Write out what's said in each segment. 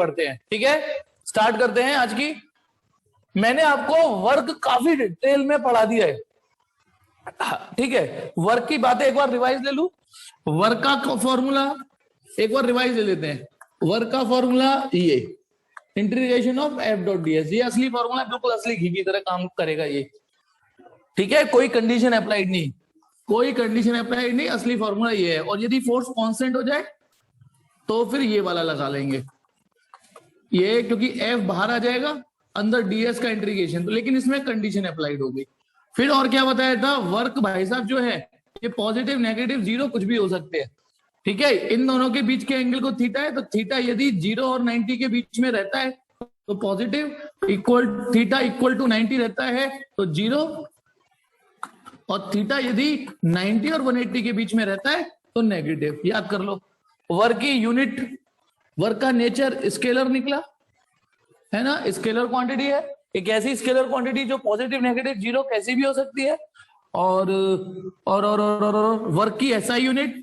बढ़ते हैं। ठीक है, स्टार्ट करते हैं आज की। मैंने आपको वर्क काफी डिटेल में पढ़ा दिया है, ठीक है। वर्क की बातें एक बार रिवाइज ले लूं। वर्क का फॉर्मूला एक बार रिवाइज ले लेते हैं। वर्क का फॉर्मूला ये integration of F dot D S, ये असली फॉर्मूला, बिल्कुल असली घी की तरह काम करेगा ये। ठीक है, कोई कंडीशन अप्लाइड नहीं, कोई कंडीशन अप्लाइड नहीं, असली फॉर्मूला ये है। और यदि फोर्स कांस्टेंट हो जाए तो फिर ये वाला लगा लेंगे ये, क्योंकि एफ बाहर आ जाएगा, अंदर डीएस का इंटीग्रेशन, तो लेकिन इसमें कंडीशन अप्लाइड होगी। फिर और क्या बताया था, वर्क भाई साहब जो है ये पॉजिटिव नेगेटिव जीरो कुछ भी हो सकते हैं। ठीक है, इन दोनों के बीच के एंगल को थीटा है, तो थीटा यदि 0 और 90 के बीच में रहता है तो positive, equal theta equal to 90 रहता है तो 0, और थीटा यदि 90 और 180 के बीच में रहता है तो नेगेटिव। याद कर लो, वर्क की यूनिट, वर्क का नेचर स्केलर निकला है ना, स्केलर क्वांटिटी है, एक ऐसी स्केलर क्वांटिटी जो पॉजिटिव नेगेटिव जीरो कैसी भी हो सकती है। और वर्क की एसआई यूनिट,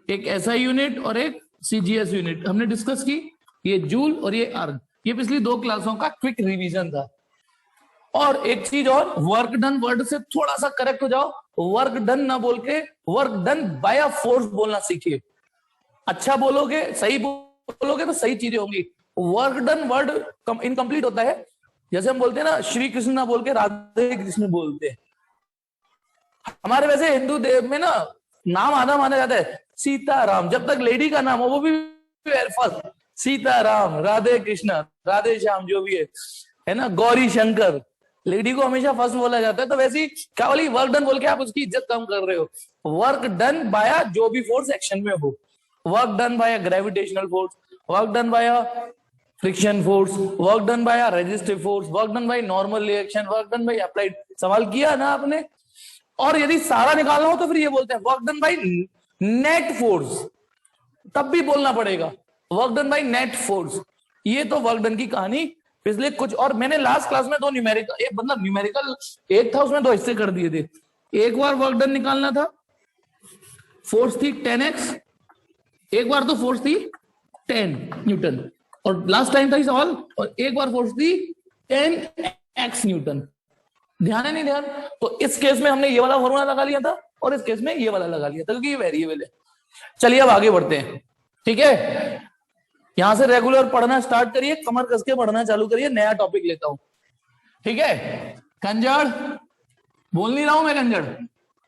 एक एसआई यूनिट और एक सीजीएस यूनिट हमने डिस्कस की, ये जूल और ये अर्ग। ये पिछली 2 क्लासों का क्विक रिवीजन था। और एक चीज और, वर्क डन वर्ड से थोड़ा सा करेक्ट हो जाओ, वर्क डन ना बोल के work done bye a force बोलना सीखिए। अच्छा बोलोगे, सही बोलोगे तो सही चीजें होंगी। वर्क डन वर्ड इनकम्प्लीट होता है, जैसे हम बोलते हैं ना श्री कृष्ण ना बोल के राधे कृष्ण बोलते हैं। हमारे वैसे हिंदू देव में ना नाम आधा माना जाता है सीताराम, जब तक लेडी का नाम हो वो भी फर्स्ट, सीताराम, राधे कृष्ण, राधे श्याम, जो भी है ना, गौरी शंकर, लेडी को हमेशा फर्स्ट बोला जाता है। तो वैसे क्या बोली, वर्क डन बोल के आप उसकी इज्जत कम कर रहे हो। वर्क डन बाय जो भी फोर्स एक्शन में हो, work done by gravitational force, work done by friction force, work done bye resistive force, work done by normal reaction, work done by applied. सवाल किया ना आपने। और यदि सारा निकालना हो तो फिर ये बोलते हैं work done by net force, तब भी बोलना पड़ेगा work done by net force. ये तो वर्क डन की कहानी पिछले कुछ, और मैंने लास्ट क्लास में 2 न्यूमेरिकल, एक मतलब न्यूमेरिकल एक था, उसमें 2 हिस्से कर दिए थे। एक बार वर्क डन निकालना था, फोर्स थी 10x, एक बार तो फोर्स थी 10 न्यूटन, और लास्ट टाइम था इस सवाल, और एक बार फोर्स थी 10x न्यूटन। ध्यान है नहीं ध्यान? तो इस केस में हमने ये वाला फॉर्मूला लगा लिया था, और इस केस में ये वाला लगा लिया था, क्योंकि ये वेरिएबल है। चलिए अब आगे बढ़ते हैं। ठीक है, यहां से रेगुलर पढ़ना स्टार्ट करिए, कमर कस के पढ़ना चालू करिए। नया टॉपिक लेता हूं, ठीक है। कंजड़ बोल नहीं रहा हूं मैं, कंजड़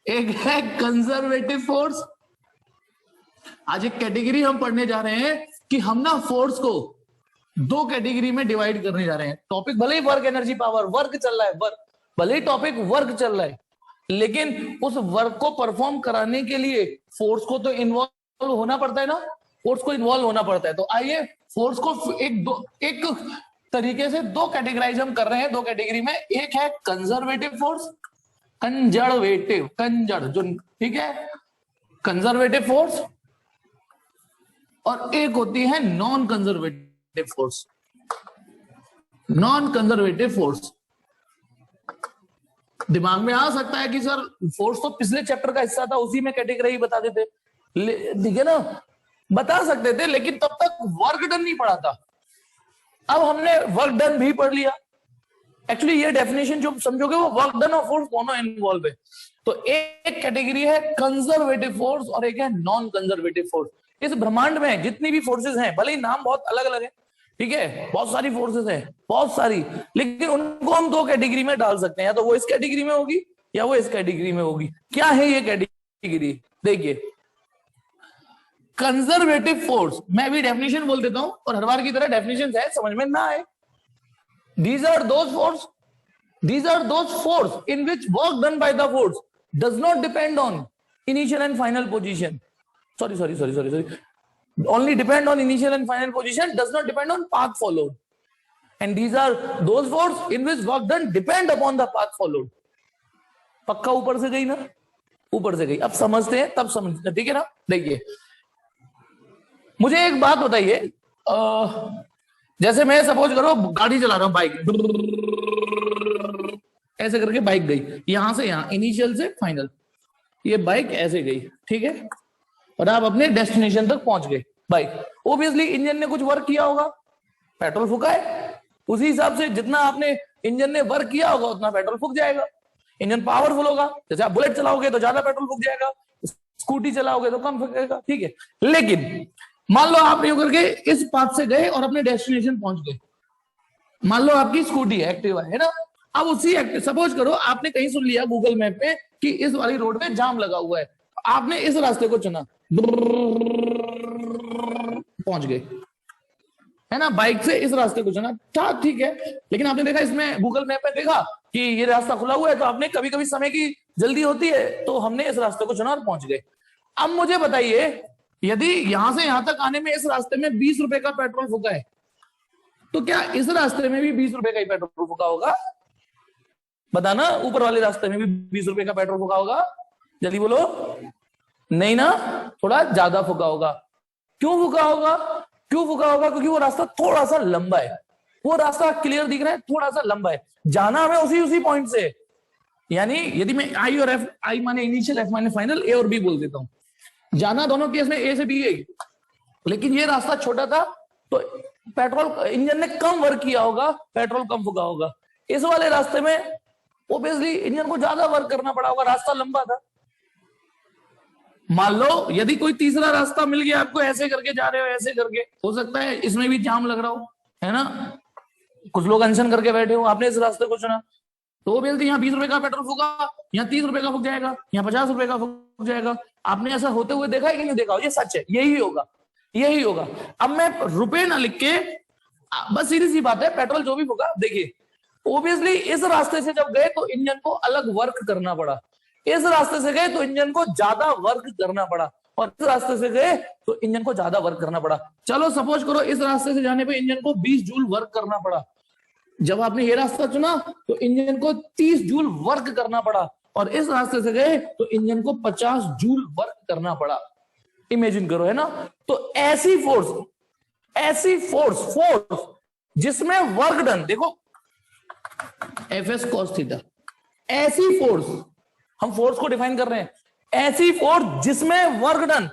एक है कंजर्वेटिव फोर्स। आज एक कैटेगरी हम पढ़ने जा रहे हैं कि हम ना फोर्स को 2 कैटेगरी में डिवाइड करने जा रहे हैं। टॉपिक भले ही वर्क एनर्जी पावर, वर्क चल रहा है, वर्क भले ही टॉपिक वर्क चल रहा है, लेकिन उस वर्क को परफॉर्म कराने के लिए फोर्स को तो इन्वॉल्व होना पड़ता है ना, फोर्स को इन्वॉल्व होना पड़ता है। तो आइए फोर्स को एक तरीके से 2 कैटेगराइज हम कर रहे हैं, 2 कैटेगरी में। एक है कंजर्वेटिव फोर्स, कंजर्वेटिव, कंजर जो, ठीक है, कंजर्वेटिव फोर्स, और एक होती है non conservative force. Non conservative force दिमाग में आ सकता है कि सर फोर्स तो पिछले चैप्टर का हिस्सा था, उसी में कैटेगरी बता देते, ठीक है ना, बता सकते थे, लेकिन तब तक वर्क डन नहीं पढ़ा था। अब हमने वर्क डन भी पढ़ लिया। एक्चुअली ये डेफिनेशन जो समझोगे वो वर्क डन और फोर्स दोनों इन्वॉल्व है। तो एक कैटेगरी है कंजर्वेटिव फोर्स और एक है नॉन कंजर्वेटिव फोर्स। इस ब्रह्मांड में जितनी भी फोर्सेस हैं, भले ही नाम बहुत अलग अलग है, ठीक है, बहुत सारी फोर्सेस हैं, बहुत सारी, लेकिन उनको हम 2 कैटेगरी में डाल सकते हैं, या तो वो इस कैटेगरी में होगी या वो इस कैटेगरी में होगी। क्या है ये कैटेगरी? देखिए, कंजर्वेटिव फोर्स, मैं भी डेफिनेशन बोल देता हूं, और हर बार की तरह डेफिनेशन है, समझ में ना आए, these are those force in which work done by the force does not depend on initial and final position. Sorry. Only depend on initial and final position, does not depend on path followed. And these are those force in which work done depend upon the path followed. पक्का ऊपर से गई ना? ऊपर से गई। अब समझते हैं, तब समझते हैं, ठीक है ना? देखिए, मुझे एक बात बताइए, जैसे मैं सपोज करो गाड़ी चला रहा हूं, बाइक ऐसे करके बाइक गई यहां से यहां, इनिशियल से फाइनल, ये बाइक ऐसे गई, ठीक है, और आप अपने डेस्टिनेशन तक पहुंच गए, बाइक, ओब्वियसली इंजन ने कुछ वर्क किया होगा, पेट्रोल फूका है, उसी हिसाब से जितना आपने इंजन ने वर्क किया होगा उतना पेट्रोल फूक जाएगा। इंजन पावरफुल होगा, जैसे आप बुलेट चलाओगे तो ज्यादा पेट्रोल फूक जाएगा, स्कूटी चलाओगे तो कम फूकेगा, ठीक है। लेकिन मान लो आप यूं करके इस पाथ से गए और अपने डेस्टिनेशन पहुंच गए। मान लो आपकी स्कूटी है, एक्टिवा है ना, अब उसी सपोज करो आपने कहीं सुन लिया गूगल मैप पे कि इस वाली रोड पे जाम लगा हुआ है, आपने इस रास्ते को चुना, पहुंच गए, है ना, बाइक से इस रास्ते को चुना, ठीक है। लेकिन आपने देखा इसमें गूगल मैप में देखा कि ये रास्ता खुला हुआ है, तो आपने कभी कभी समय की जल्दी होती है तो हमने इस रास्ते को चुना और पहुंच गए। अब मुझे बताइए, यदि यहां से यहां तक आने में इस रास्ते में 20 रुपए का पेट्रोल फूका है, तो क्या इस रास्ते में भी 20 रुपए का ही पेट्रोल फूका होगा? बताना, ऊपर वाले रास्ते में भी 20 रुपए का पेट्रोल फूका होगा? जल्दी बोलो। नहीं ना, थोड़ा ज्यादा फूका होगा। क्यों फूका होगा? क्यों फूका होगा? क्योंकि वो रास्ता थोड़ा सा लंबा है, वो रास्ता क्लियर दिख रहा है, थोड़ा सा लंबा है, जाना हमें उसी पॉइंट से। यानी यदि मैं आई और एफ, आई माने इनिशियल, एफ माने फाइनल, ए और बी बोल देता हूं, जाना दोनों केस में ए से बी है, लेकिन ये रास्ता छोटा था तो पेट्रोल इंजन ने कम वर्क किया होगा, पेट्रोल कम फूका होगा। इस वाले रास्ते में ओब्वियसली इंजन को ज्यादा वर्क करना पड़ा होगा, रास्ता लंबा था। मान लो यदि कोई तीसरा रास्ता मिल गया आपको, ऐसे करके जा रहे हो, ऐसे करके, हो सकता है इसमें भी जाम लग रहा हो, है ना, कुछ लोग अनशन करके बैठे हो, आपने इस रास्ते को चुना, तो ओब्वियसली यहाँ 20 रुपए का पेट्रोल फूका, यहाँ 30 रुपए का फूक जाएगा, यहाँ 50 रुपए का फूक जाएगा। आपने ऐसा होते हुए देखा है कि नहीं देखा? ये सच है, यही होगा, यही होगा। अब मैं रुपए ना लिख के, बस सीधी सी बात है, पेट्रोल जो भी होगा, देखिए ओब्वियसली इस रास्ते से जब गए तो इंजन को अलग वर्क करना पड़ा, इस रास्ते से गए तो इंजन को ज्यादा वर्क करना पड़ा, और इस रास्ते से गए तो इंजन को ज्यादा वर्क करना पड़ा। चलो सपोज करो इस रास्ते से जाने पे इंजन को 20 जूल वर्क करना पड़ा, जब आपने ये रास्ता चुना तो इंजन को 30 जूल वर्क करना पड़ा, और इस रास्ते से गए तो इंजन को 50 जूल वर्क करना पड़ा। इमेजिन करो, है ना। तो ऐसी फोर्स जिसमें वर्क डन, देखो एफ एस कॉस थीटा, ऐसी फोर्स, हम फोर्स को डिफाइन कर रहे हैं, ऐसी फोर्स जिसमें वर्क डन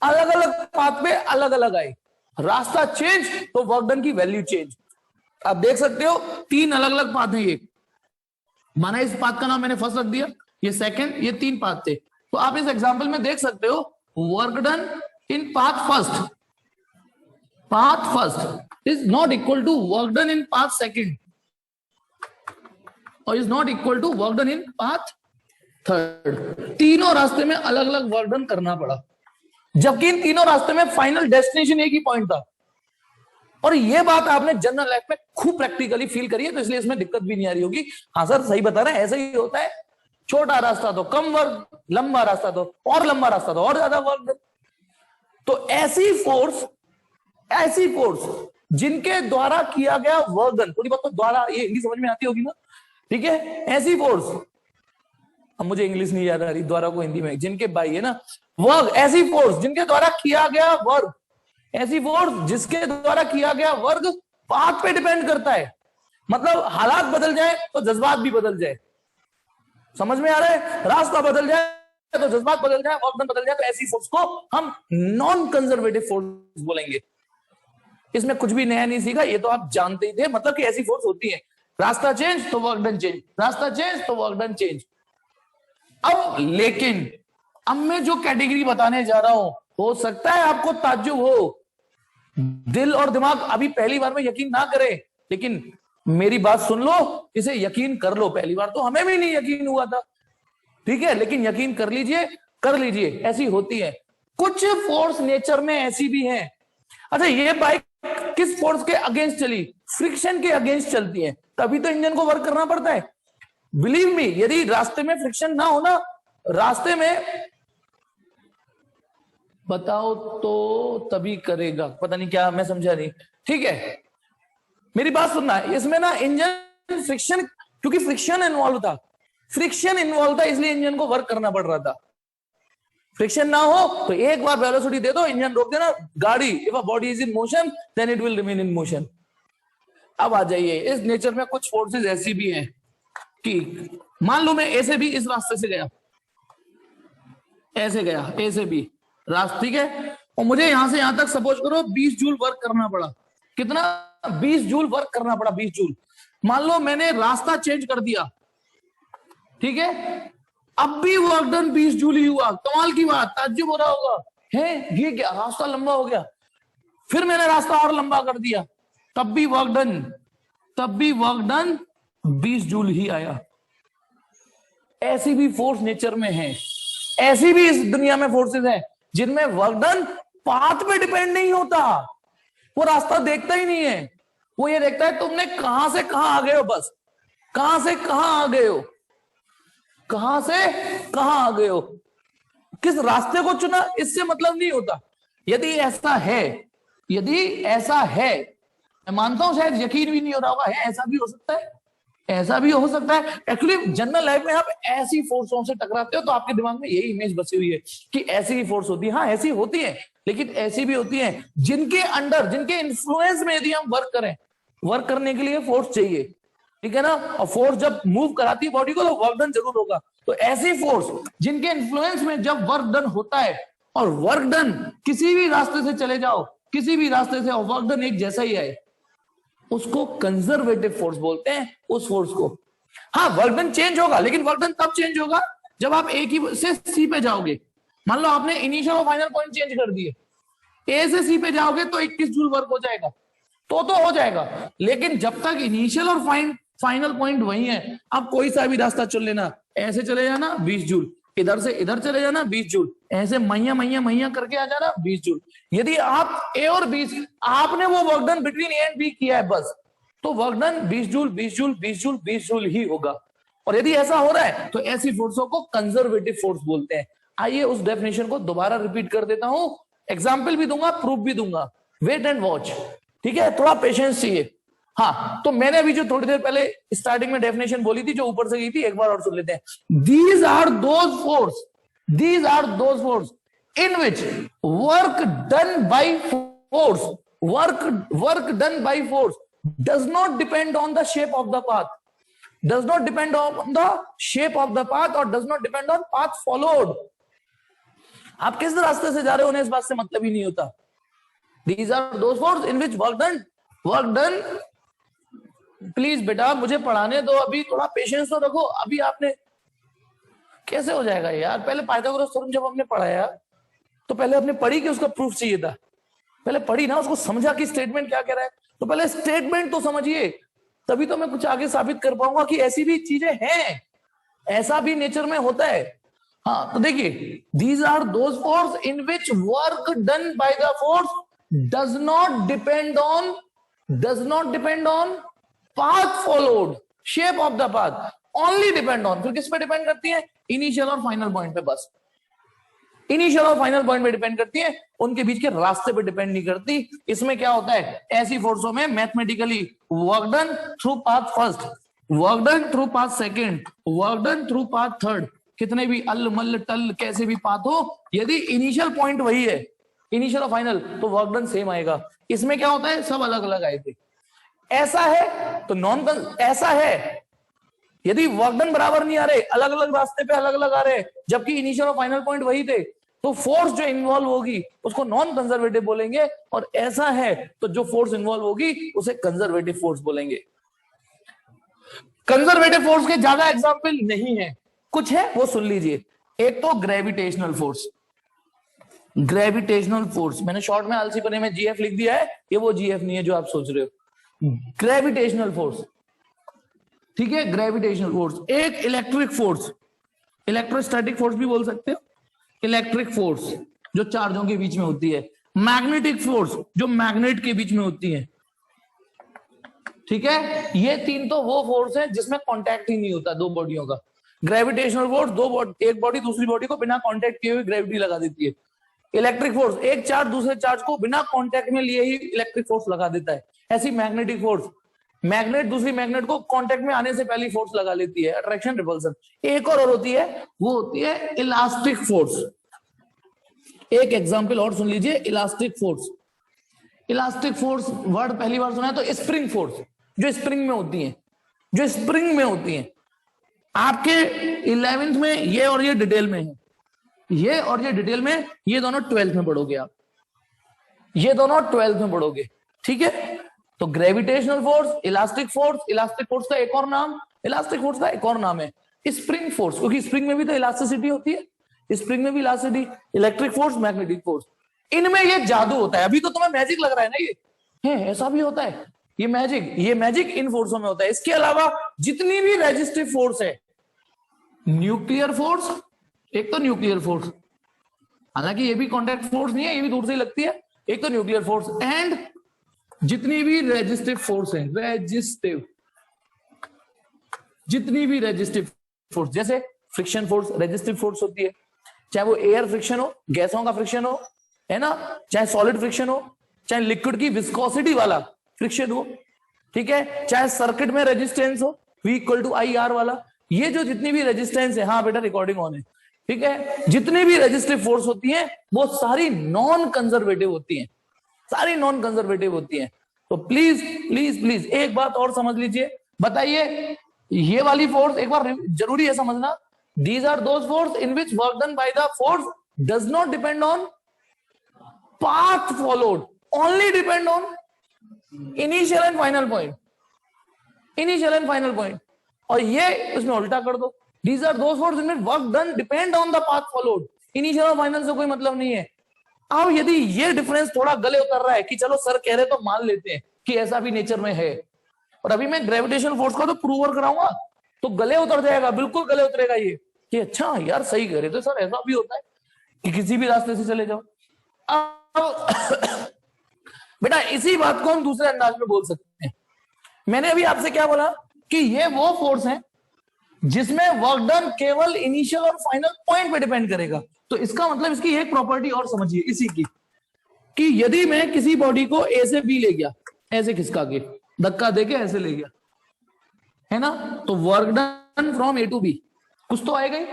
अलग अलग पाथ पे अलग अलग आए, रास्ता चेंज तो वर्क डन की वैल्यू चेंज। आप देख सकते हो 3 अलग अलग पाथ हैं, ये माना इस पाथ का नाम मैंने फर्स्ट रख दिया, ये सेकंड, ये 3 पाथ थे। तो आप इस एग्जांपल में देख सकते हो work done in path first is not equal to work done in path second, और is not equal to work done in path third. तीनों रास्ते में अलग अलग वर्क डन करना पड़ा, जबकि इन तीनों रास्ते में फाइनल डेस्टिनेशन एक ही पॉइंट था। और ये बात आपने जनरल लाइफ में खूब प्रैक्टिकली फील करी है, तो इसलिए इसमें दिक्कत भी नहीं आ रही होगी। हाँ सर सही बता रहे हैं, ऐसा ही होता है, छोटा रास्ता तो कम वर्क, लंबा रास्ता तो और लंबा रास्ता तो और ज्यादा वर्क। तो ऐसी फोर्स जिनके द्वारा किया गया वर्क डन, थोड़ी बहुत तो द्वारा, ये हिंदी समझ में आती होगी ना, ठीक है, ऐसी फोर्स, अब मुझे इंग्लिश नहीं याद आ रही, द्वारा को हिंदी में जिनके भाई है ना, वर्क, ऐसी फोर्स जिनके द्वारा किया गया वर्क, ऐसी फोर्स जिसके द्वारा किया गया वर्क पाथ पे डिपेंड करता है। मतलब हालात बदल जाए तो जज्बात भी बदल जाए, समझ में आ रहा है, रास्ता बदल जाए तो जज्बात बदल जाए, वर्क डन बदल जाए, तो ऐसी फोर्स को हम नॉन कंजर्वेटिव फोर्स बोलेंगे। इसमें कुछ भी नया नहीं सीखा, ये तो आप जानते ही थे, मतलब कि ऐसी फोर्स होती है, रास्ता चेंज तो वर्क डन चेंज, रास्ता चेंज तो वर्क डन चेंज। अब लेकिन अब मैं जो कैटेगरी बताने जा रहा हूं, हो सकता है आपको ताज्जुब हो, दिल और दिमाग अभी पहली बार में यकीन ना करे, लेकिन मेरी बात सुन लो, इसे यकीन कर लो। पहली बार तो हमें भी नहीं यकीन हुआ था, ठीक है, लेकिन यकीन कर लीजिए, ऐसी होती है। कुछ फोर्स नेचर में ऐसी भी है। अच्छा, ये बाइक किस फोर्स के अगेंस्ट चली? फ्रिक्शन के अगेंस्ट चलती है, तभी तो इंजन को वर्क करना पड़ता है। बिलीव मी, यदि रास्ते में फ्रिक्शन ना हो ना, रास्ते में बताओ तो तभी करेगा, पता नहीं क्या, मैं समझा नहीं, ठीक है, मेरी बात सुनना। इसमें ना इंजन फ्रिक्शन, क्योंकि फ्रिक्शन इन्वॉल्व था, इसलिए इंजन को वर्क करना पड़ रहा था। फ्रिक्शन ना हो तो एक बार वेलोसिटी दे दो, इंजन रोक देना, गाड़ी, if a body is in motion then it will remain in motion. अब आ जाइए, इस नेचर में कुछ फोर्सेस ऐसी भी हैं कि मान लो मैं ए से बी इस रास्ते से गया, ऐसे गया ए से बी रास्ता, ठीक है, और मुझे यहां से यहां तक सपोज करो 20 जूल वर्क करना पड़ा। कितना? 20 जूल वर्क करना पड़ा, 20 जूल। मान लो मैंने रास्ता चेंज कर दिया, ठीक है, अब भी वर्क डन 20 जूल ही हुआ। कमाल की बात, ताज्जुब हो रहा होगा, है ये क्या, रास्ता लंबा हो गया। फिर मैंने रास्ता और लंबा कर दिया, तब भी वर्क डन 20 जूल ही आया। ऐसी भी फोर्स नेचर में है, ऐसी भी इस दुनिया में फोर्सेस हैं जिनमें वर्क डन पाथ पे डिपेंड नहीं होता। वो रास्ता देखता ही नहीं है, वो ये देखता है तुमने कहां से कहां आ गए हो, बस कहां से कहां आ गए हो, कहां से कहां आ गए हो, किस रास्ते को चुना, इससे मतलब नहीं होता। यदि ऐसा है, मैं मानता हूं शायद यकीन भी नहीं हो रहा होगा, है ऐसा भी हो सकता है, ऐसा भी हो सकता है। एक्चुअली जनरल लाइफ में आप ऐसी फोर्सों से टकराते हो तो आपके दिमाग में यही इमेज बसी हुई है कि ऐसी भी फोर्स होती है। हाँ ऐसी होती है, लेकिन ऐसी भी होती है जिनके अंडर, जिनके इन्फ्लुएंस में यदि हम वर्क करें, वर्क करने के लिए फोर्स चाहिए, ठीक है ना। और फोर्स जब मूव कराती है बॉडी को तो वर्क डन जरूर होगा। तो ऐसी फोर्स जिनके इन्फ्लुएंस में जब वर्क डन होता है, और वर्क डन किसी भी रास्ते से चले जाओ, किसी भी रास्ते से, और वर्क डन एक जैसा ही आए, उसको कंजर्वेटिव फोर्स बोलते हैं, उस फोर्स को। हाँ वर्क डन चेंज होगा, लेकिन वर्क डन तब चेंज होगा जब आप ए की से सी पे जाओगे। मान लो आपने इनिशियल और फाइनल पॉइंट चेंज कर दिए, ए से सी पे जाओगे तो 21 जूल वर्क हो जाएगा, तो हो जाएगा। लेकिन जब तक इनिशियल और फाइनल पॉइंट वही है, आप कोई सा भी रास्ता चुन लेना, ऐसे चले जाना 20 जूल, इधर से इधर चले जाना 20 जूल, ऐसे मैया करके आ जाना 20 जूल। यदि आप ए और बी, आपने वो work done between A and B किया है बस, तो work done 20 joule 20 joule 20 joule 20 joule ही होगा। और यदि ऐसा हो रहा है तो ऐसी फोर्सों को कंजर्वेटिव फोर्स बोलते हैं। आइए उस डेफिनेशन को दोबारा रिपीट कर देता हूं, एग्जाम्पल भी दूंगा, प्रूफ भी दूंगा, वेट एंड वॉच, ठीक है, थोड़ा पेशेंस चाहिए। हाँ तो मैंने अभी जो थोड़ी देर पहले स्टार्टिंग में डेफिनेशन बोली थी, जो ऊपर से गई थी, एक बार और सुन लेते हैं। These are those force in which work done by force does not depend on the shape of the path, और does not depend on path followed. आप किस रास्ते से जा रहे हो उन्हें इस बात से मतलब ही नहीं होता। These are those forces in which work done। Please बेटा मुझे पढ़ाने दो, अभी थोड़ा पेशेंस तो रखो। अभी आपने कैसे हो जाएगा यार, पहले पाइथागोरस थ्योरम जब हमने पढ़ाया तो पहले आपने पढ़ी कि उसका प्रूफ चाहिए था, पहले पढ़ी ना, उसको समझा कि स्टेटमेंट क्या कह रहा है, तो पहले स्टेटमेंट तो समझिए, तभी तो मैं कुछ आगे साबित कर पाऊंगा कि ऐसी भी चीजें हैं, ऐसा भी नेचर में होता है। हाँ तो देखिए, these are those force in which work done by the force does not depend on path followed, shape of the path, only depend on, फिर किस पे डिपेंड करती है, इनिशियल और फाइनल पॉइंट पे, बस इनिशियल और फाइनल पॉइंट पे डिपेंड करती है, उनके बीच के रास्ते पे डिपेंड नहीं करती। इसमें क्या होता है, ऐसी फोर्सों में mathematically work done through path first, work done through path second, work done through path third, कितने भी अल मल टल कैसे भी पाथ हो, यदि इनिशियल पॉइंट वही है, इनिशियल और फाइनल, तो वर्क डन सेम आएगा। इसमें क्या होता है, सब अलग अलग आए थे। ऐसा है तो ऐसा है यदि वर्क डन बराबर नहीं आ रहे, अलग अलग रास्ते पे अलग अलग आ रहे, जबकि इनिशियल और फाइनल पॉइंट वही थे, तो फोर्स जो इन्वॉल्व होगी उसको नॉन कंजर्वेटिव बोलेंगे। और ऐसा है तो जो फोर्स इन्वॉल्व होगी उसे कंजर्वेटिव फोर्स बोलेंगे। कंजर्वेटिव फोर्स के ज्यादा एग्जाम्पल नहीं है, कुछ है वो सुन लीजिए। एक तो ग्रेविटेशनल फोर्स, ग्रेविटेशनल फोर्स मैंने शॉर्ट में आलसी पने में जीएफ लिख दिया है, ये वो जीएफ नहीं है जो आप सोच रहे हो। ग्रेविटेशनल फोर्स, ठीक है, ग्रेविटेशनल फोर्स। एक इलेक्ट्रिक फोर्स, इलेक्ट्रोस्टैटिक फोर्स भी बोल सकते हो, इलेक्ट्रिक फोर्स जो चार्जों के बीच में होती है, मैग्नेटिक फोर्स जो मैग्नेट के बीच में होती है, ठीक है। ये तीन तो वो फोर्स है जिसमें कांटेक्ट ही नहीं होता दो बॉडियों का। ग्रेविटेशनल फोर्स एक बॉडी दूसरी बॉडी को बिना कांटेक्ट किए हुए ग्रेविटी लगा देती है। इलेक्ट्रिक फोर्स एक चार्ज दूसरे चार्ज को बिना कांटेक्ट में लिए ही इलेक्ट्रिक फोर्स लगा देता है। ऐसी मैग्नेटिक फोर्स, मैग्नेट दूसरी मैग्नेट को कांटेक्ट में आने से पहले फोर्स लगा लेती है, अट्रैक्शन रिपल्सन। एक और होती है, वो होती है इलास्टिक फोर्स। एक एग्जांपल और सुन लीजिए, elastic force. Elastic force word पहली बार सुना है तो स्प्रिंग फोर्स, जो स्प्रिंग में होती है, जो स्प्रिंग में होती है। आपके 11th में ये और ये डिटेल में है, ये और ये डिटेल में, ये दोनों 12th में पढ़ोगे आप। ये दोनों 12th में पढ़ोगे, ठीक है। तो gravitational force, elastic force, elastic force का एक और नाम, इलास्टिक फोर्स का एक और नाम है स्प्रिंग फोर्स, क्योंकि स्प्रिंग में भी तो इलास्टिसिटी होती है, स्प्रिंग में भी elasticity, electric force, magnetic force, इनमें ये जादू होता है। अभी तो तुम्हें मैजिक लग रहा है ना, ये है ऐसा भी होता है, ये मैजिक इन फोर्सों में होता है। इसके अलावा जितनी भी रेजिस्टिव फोर्स है, न्यूक्लियर फोर्स, एक तो न्यूक्लियर फोर्स, हालांकि ये भी कॉन्टैक्ट फोर्स नहीं है, ये भी दूर से ही लगती है, एक तो न्यूक्लियर फोर्स, एंड जितनी भी रेजिस्टिव फोर्स है, जितनी भी रेजिस्टिव फोर्स, जैसे फ्रिक्शन फोर्स रेजिस्टिव फोर्स होती है, चाहे वो एयर फ्रिक्शन हो, गैसों का फ्रिक्शन हो, है ना, चाहे सॉलिड फ्रिक्शन हो, चाहे लिक्विड की विस्कोसिटी वाला फ्रिक्शन हो, ठीक है, चाहे सर्किट में रेजिस्टेंस हो V = IR वाला, ये जो जितनी भी रेजिस्टेंस है, हाँ बेटा रिकॉर्डिंग ऑन है, ठीक है, जितनी भी रेजिस्टिव फोर्स होती हैं वो सारी नॉन कंजर्वेटिव होती हैं, सारी नॉन कंजर्वेटिव होती हैं। तो प्लीज प्लीज प्लीज एक बात और समझ लीजिए, बताइए ये वाली फोर्स एक बार जरूरी है समझना, these are those force in which work done by the force does not depend on path followed, only depend on initial and final point, initial and final point। और ये उसमें उल्टा कर दो, these are those forces in which work done depend on the path followed, initial और final से कोई मतलब नहीं है। अब यदि ये डिफरेंस थोड़ा गले उतर रहा है कि चलो सर कह रहे तो मान लेते हैं कि ऐसा भी नेचर में है, और अभी मैं ग्रेविटेशन फोर्स का तो प्रूवर कराऊंगा तो गले उतर जाएगा, बिल्कुल गले उतरेगा ये कि अच्छा यार सही कह रहे थे सर, ऐसा भी होता है कि किसी भी रास्ते से चले जाओ। बेटा इसी बात को हम दूसरे अंदाज में बोल सकते हैं। मैंने अभी आपसे क्या बोला कि ये वो फोर्स है जिसमें वर्क डन केवल इनिशियल और फाइनल पॉइंट पे डिपेंड करेगा। तो इसका मतलब इसकी एक प्रॉपर्टी और समझिए इसी की, कि यदि मैं किसी बॉडी को ए से बी ले गया, ऐसे खिसका के धक्का देके ऐसे ले गया, है ना, तो work done from A to B कुछ तो आएगा ही,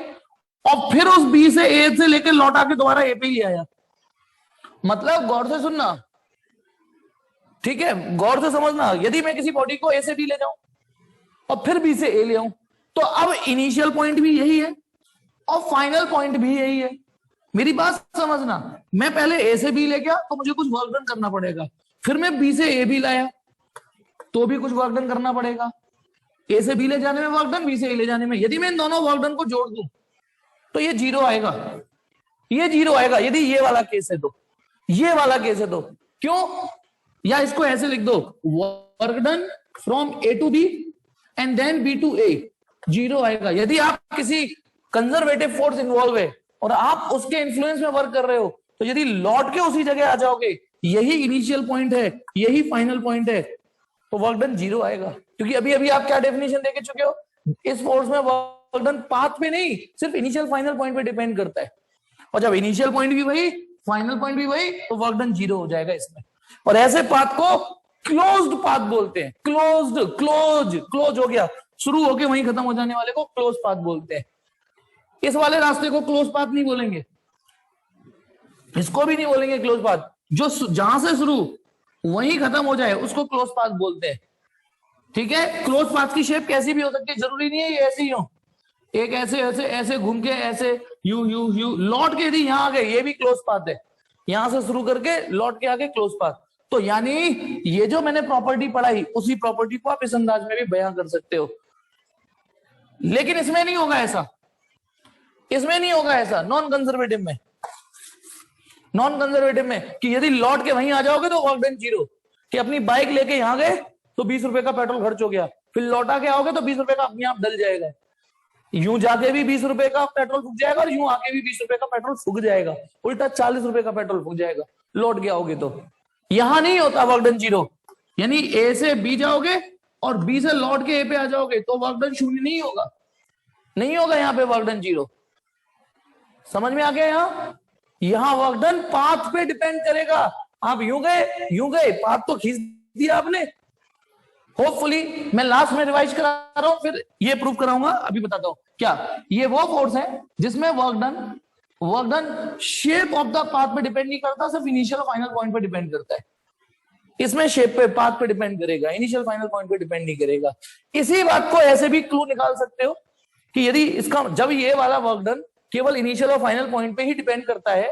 और फिर उस बी से ए से लेकर लौटा के दोबारा ए पे ही आया। मतलब गौर से सुनना, ठीक है, गौर से समझना, यदि मैं किसी बॉडी को ए से बी ले जाऊं और फिर बी से ए ले आऊं, तो अब इनिशियल पॉइंट भी यही है और फाइनल पॉइंट भी यही है। मेरी बात समझना, मैं पहले ए से बी ले गया तो मुझे कुछ वर्क डन करना पड़ेगा, फिर मैं बी से ए भी लाया तो भी कुछ वर्क डन करना पड़ेगा, ए से बी ले जाने में वर्क डन, बी से ए ले जाने में। यदि मैं इन दोनों वर्क डन को जोड़ दूं तो ये जीरो आएगा, ये जीरो आएगा यदि ये वाला केस है तो, ये वाला केस है तो। क्यों? या इसको ऐसे लिख दो, work done from A to B and then B to A, zero आएगा। यदि आप किसी कंजर्वेटिव फोर्स इन्वॉल्व है और आप उसके इन्फ्लुएंस में वर्क कर रहे हो, तो यदि लौट के उसी जगह आ जाओगे, यही इनिशियल पॉइंट है, यही फाइनल पॉइंट है, तो वर्क डन जीरो आएगा। क्योंकि अभी अभी आप क्या डेफिनेशन देके चुके हो, इस फोर्स में वर्क डन पाथ पे नहीं, सिर्फ इनिशियल फाइनल पॉइंट पे डिपेंड करता है, और जब इनिशियल पॉइंट भी वही, फाइनल पॉइंट भी वही, तो वर्क डन जीरो हो जाएगा इसमें। और ऐसे पाथ को क्लोज्ड पाथ बोलते हैं। क्लोज हो गया, शुरू होके वहीं खत्म हो जाने वाले को क्लोज पाथ बोलते हैं। इस वाले रास्ते को क्लोज पाथ नहीं बोलेंगे, इसको भी नहीं बोलेंगे क्लोज पाथ, जो जहां से शुरू वहीं खत्म हो जाए उसको क्लोज पाथ बोलते हैं, ठीक है। क्लोज पाथ की शेप कैसी भी हो सकती है, जरूरी नहीं है ये ऐसी ही हो, एक ऐसे ऐसे ऐसे घूम के ऐसे यू यू यू लौट के यदि यहां आ गए, ये भी क्लोज पाथ है, यहां से शुरू करके लौट के आगे क्लोज पाथ। तो यानी ये जो मैंने प्रॉपर्टी पढ़ाई, उसी प्रॉपर्टी को आप इस अंदाज में भी बयां कर सकते हो। लेकिन इसमें नहीं होगा ऐसा, इसमें नहीं होगा ऐसा, नॉन कंजर्वेटिव में कि यदि लौट के वहीं आ जाओगे तो वर्क डन जीरो, कि अपनी बाइक लेके यहां गए तो 20 रुपए का पेट्रोल खर्च हो गया, फिर लौटा के आओगे तो 20 रुपए का अपने आप डल जाएगा, यूं जाके भी 20 रुपए का पेट्रोल फूक जाएगा और यूं आके भी 20 रुपए का पेट्रोल फूक जाएगा, उल्टा 40 रुपए का पेट्रोल फूक जाएगा लौट के आओगे तो। यहां नहीं होता वर्क डन जीरो, यानी ए से बी जाओगे और बी से लौट के ए पे आ जाओगे तो वर्क डन शून्य नहीं होगा, नहीं होगा यहाँ पे वर्क डन जीरो। समझ में आ गया? यहां वर्क डन पाथ पे डिपेंड करेगा। आप यूं गए पाथ तो खींच दिया आपने, होपफुली मैं लास्ट में रिवाइज करा रहा हूं, फिर ये प्रूव कराऊंगा। अभी बताता हूं क्या, ये वो फोर्स है जिसमें work done shape of the path पे डिपेंड नहीं करता, सिर्फ इनिशियल और फाइनल पॉइंट पे डिपेंड करता है। इसमें शेप पे, पाथ पे डिपेंड करेगा, इनिशियल फाइनल पॉइंट पे डिपेंड नहीं करेगा। इसी बात को ऐसे भी क्लू निकाल सकते हो कि यदि इसका, जब ये वाला वर्क डन केवल इनिशियल और फाइनल पॉइंट पे ही डिपेंड करता है,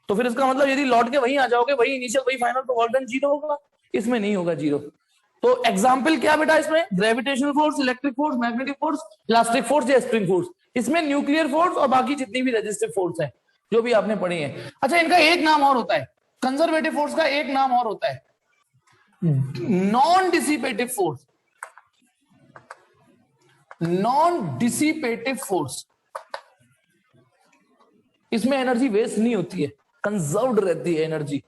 तो फिर इसका मतलब यदि लौट के वहीं आ जाओगे, वही इनिशियल वही फाइनल, तो वर्क डन 0 होगा, इसमें नहीं होगा 0। तो एग्जाम्पल क्या बेटा इसमें, gravitational force, electric force, magnetic force, elastic force या स्प्रिंग फोर्स, इसमें न्यूक्लियर फोर्स और बाकी जितनी भी रेजिस्टिव फोर्स है जो भी आपने पढ़ी है। अच्छा, इनका एक नाम और होता है, कंजर्वेटिव फोर्स का एक नाम और होता है, non dissipative force. Non dissipative force, इसमें एनर्जी वेस्ट नहीं होती है, कंजर्व्ड रहती है एनर्जी।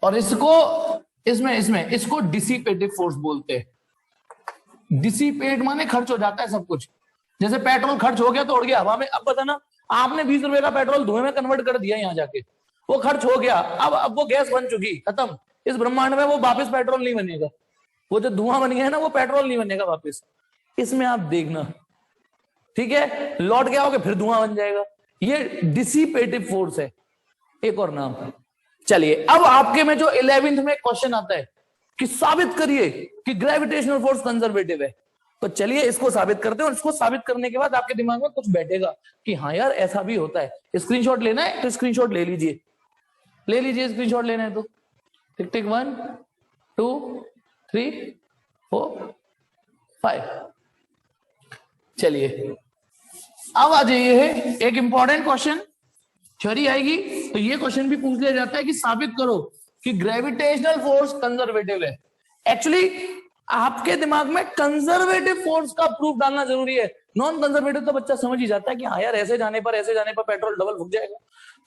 और इसको इसको डिसिपेटिव फोर्स बोलते हैं। डिसिपेट माने खर्च हो जाता है सब कुछ, जैसे पेट्रोल खर्च हो गया तो उड़ गया हवा में। अब पता ना, आपने 20 रुपए का पेट्रोल धुएं में कन्वर्ट कर दिया यहां जाके, वो खर्च हो गया, अब वो गैस बन चुकी, खत्म। इस ब्रह्मांड में वो वापस पेट्रोल नहीं बनेगा, वो जो धुआं बन गया है ना, वो पेट्रोल नहीं बनेगा वापस। इसमें आप देखना, ठीक है, लौट के आओगे फिर धुआं बन जाएगा। ये डिसिपेटिव फोर्स है, एक और नाम। चलिए, अब आपके में जो 11th में क्वेश्चन आता है कि साबित करिए कि ग्रेविटेशनल फोर्स कंजर्वेटिव है, तो चलिए इसको साबित करते हैं। और इसको साबित करने के बाद आपके दिमाग में कुछ बैठेगा कि हाँ यार ऐसा भी होता है। स्क्रीनशॉट लेना है तो स्क्रीनशॉट ले लीजिए, स्क्रीनशॉट लेना है तो टिक टिक 1 2 3 4 5। चलिए अब आ जाइए, एक इंपॉर्टेंट क्वेश्चन थ्योरी आएगी तो ये क्वेश्चन भी पूछ लिया जाता है कि साबित करो कि ग्रेविटेशनल फोर्स कंजर्वेटिव है। एक्चुअली आपके दिमाग में कंजर्वेटिव फोर्स का प्रूफ डालना जरूरी है, नॉन कंजर्वेटिव तो बच्चा समझ ही जाता है कि हाँ यार ऐसे जाने पर पेट्रोल डबल फूक जाएगा।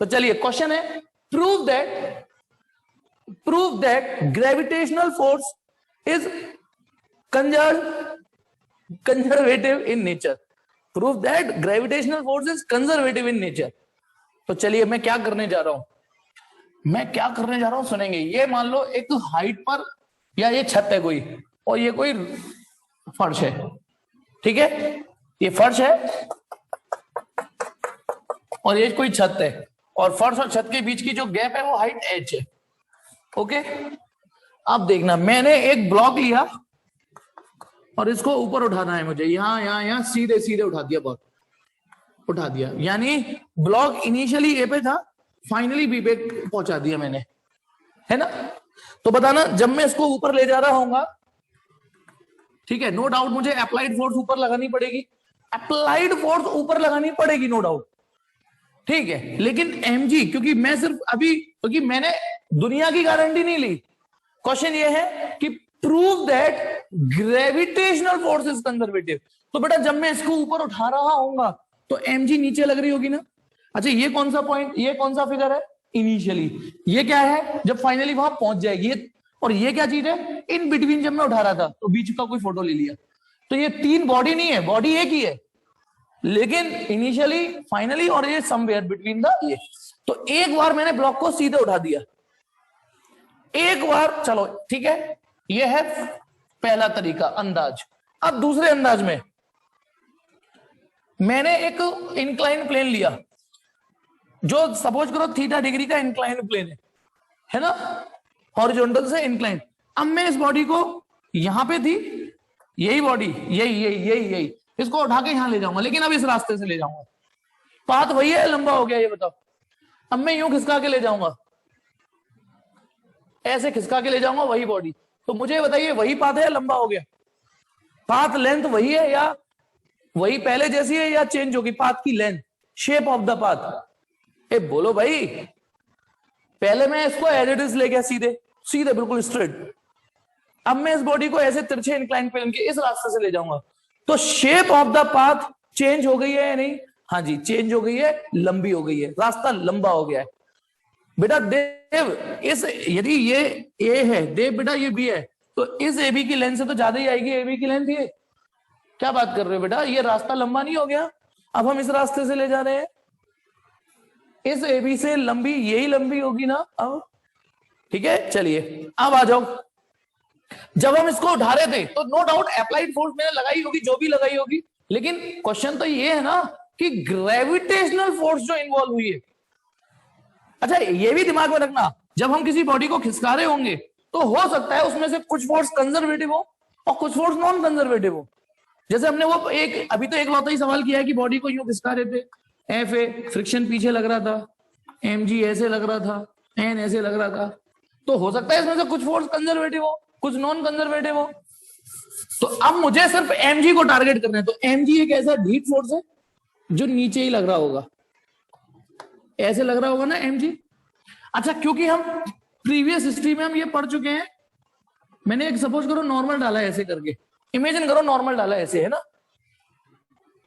तो चलिए क्वेश्चन है, prove that gravitational force is conservative in nature. Prove that gravitational force is conservative in nature. तो चलिए मैं क्या करने जा रहा हूं सुनेंगे। ये मान लो एक हाइट पर, या ये छत है कोई, और ये कोई फर्श है, ठीक है, ये फर्श है और ये कोई छत है, और फर्श और छत के बीच की जो गैप है वो हाइट h है। ओके, अब देखना, मैंने एक ब्लॉक लिया और इसको ऊपर उठाना है मुझे, यहां सीधे सीधे उठा दिया, यानी ब्लॉक इनिशियली ए पे था, फाइनली बी पे पहुंचा दिया मैंने, है ना। तो बताना, जब मैं इसको ऊपर ले जा रहा हूंगा, ठीक है, नो डाउट मुझे अप्लाइड फोर्स ऊपर लगानी पड़ेगी, नो डाउट, ठीक है। लेकिन mg, क्योंकि मैं सिर्फ अभी, क्योंकि मैंने दुनिया की गारंटी नहीं ली, क्वेश्चन ये है कि prove that gravitational force is conservative. तो बेटा जब मैं इसको ऊपर उठा रहा हूंगा तो mg नीचे लग रही होगी ना। अच्छा, ये कौन सा पॉइंट, ये कौन सा फिगर है, इनिशियली, ये क्या है जब फाइनली वहां पहुंच जाएगी, और ये क्या चीज है, इन बिटवीन। जब मैं उठा रहा था तो बीच का कोई फोटो ले लिया, तो ये 3 बॉडी नहीं है, बॉडी एक ही है, लेकिन इनिशियली, फाइनली, और ये समवेयर बिटवीन द ये। तो एक बार मैंने ब्लॉक को सीधे उठा दिया, एक बार, चलो ठीक है, ये है पहला तरीका, अंदाज। अब दूसरे अंदाज में मैंने एक इंक्लाइन प्लेन लिया, जो सपोज करो थीटा डिग्री का इंक्लाइन प्लेन है ना, हॉरिजॉन्टल से इंक्लाइन। अब मैं इस बॉडी को, यहां पे थी यही बॉडी, यही इसको उठा के यहां ले जाऊंगा, लेकिन अब इस रास्ते से ले जाऊंगा, पाथ वही है, लंबा हो गया, ये बताओ। अब मैं यूं खिसका के ले जाऊंगा, ऐसे खिसका के ले जाऊंगा वही बॉडी, तो मुझे बताइए वही पाथ है या लंबा हो गया? पाथ लेंथ वही है या वही पहले जैसी है, या चेंज होगी पाथ की length, shape of the path? ए बोलो भाई, पहले मैं इसको एज इट इज ले गया सीधे बिल्कुल स्ट्रेट, अब मैं इस बॉडी को ऐसे तिरछे इंक्लाइन प्लेन के इस रास्ते से ले जाऊंगा, तो shape of the path change हो गई है या नहीं? हाँ जी, चेंज हो गई है, लंबी हो गई है, रास्ता लंबा हो गया है। बेटा देव, इस यदि ये ए है, देव बेटा ये बी है, तो इस ए बी की लेंथ से तो ज्यादा ही आएगी ए बी की लेंथ। ये क्या बात कर रहे हो बेटा, ये रास्ता लंबा नहीं हो गया? अब हम इस रास्ते से ले जा रहे हैं, इस ए बी से लंबी, यही लंबी होगी ना अब, ठीक है। चलिए अब आ जाओ, जब हम इसको उठा रहे थे तो नो डाउट अप्लाइड फोर्स मैंने लगाई होगी, जो भी लगाई होगी, लेकिन क्वेश्चन तो ये है ना कि ग्रेविटेशनल फोर्स जो इन्वॉल्व हुई है। अच्छा, ये भी दिमाग में रखना, जब हम किसी बॉडी को खिसका रहे होंगे तो हो सकता है उसमें से कुछ फोर्स कंजर्वेटिव हो और कुछ फोर्स नॉन कंजर्वेटिव हो। जैसे हमने वो एक अभी तो एक लौता ही सवाल किया है कि बॉडी को यूं खिसका रहे थे, एफ ए, फ्रिक्शन पीछे लग रहा था, एम जी ऐसे लग रहा था, एन ऐसे लग रहा था, तो हो सकता है इसमें से कुछ फोर्स कंजर्वेटिव हो, कुछ नॉन कंजर्वेटिव हो। तो अब मुझे सिर्फ एम जी को टारगेट करना है। तो एम जी एक ऐसा हीट फोर्स है जो नीचे ही लग रहा होगा, ऐसे लग रहा होगा ना एम जी। अच्छा, क्योंकि हम प्रीवियस हिस्ट्री में हम ये पढ़ चुके हैं, मैंने एक सपोज करो नॉर्मल डाला है ऐसे करके, इमेजिन करो नॉर्मल डाला ऐसे है ना।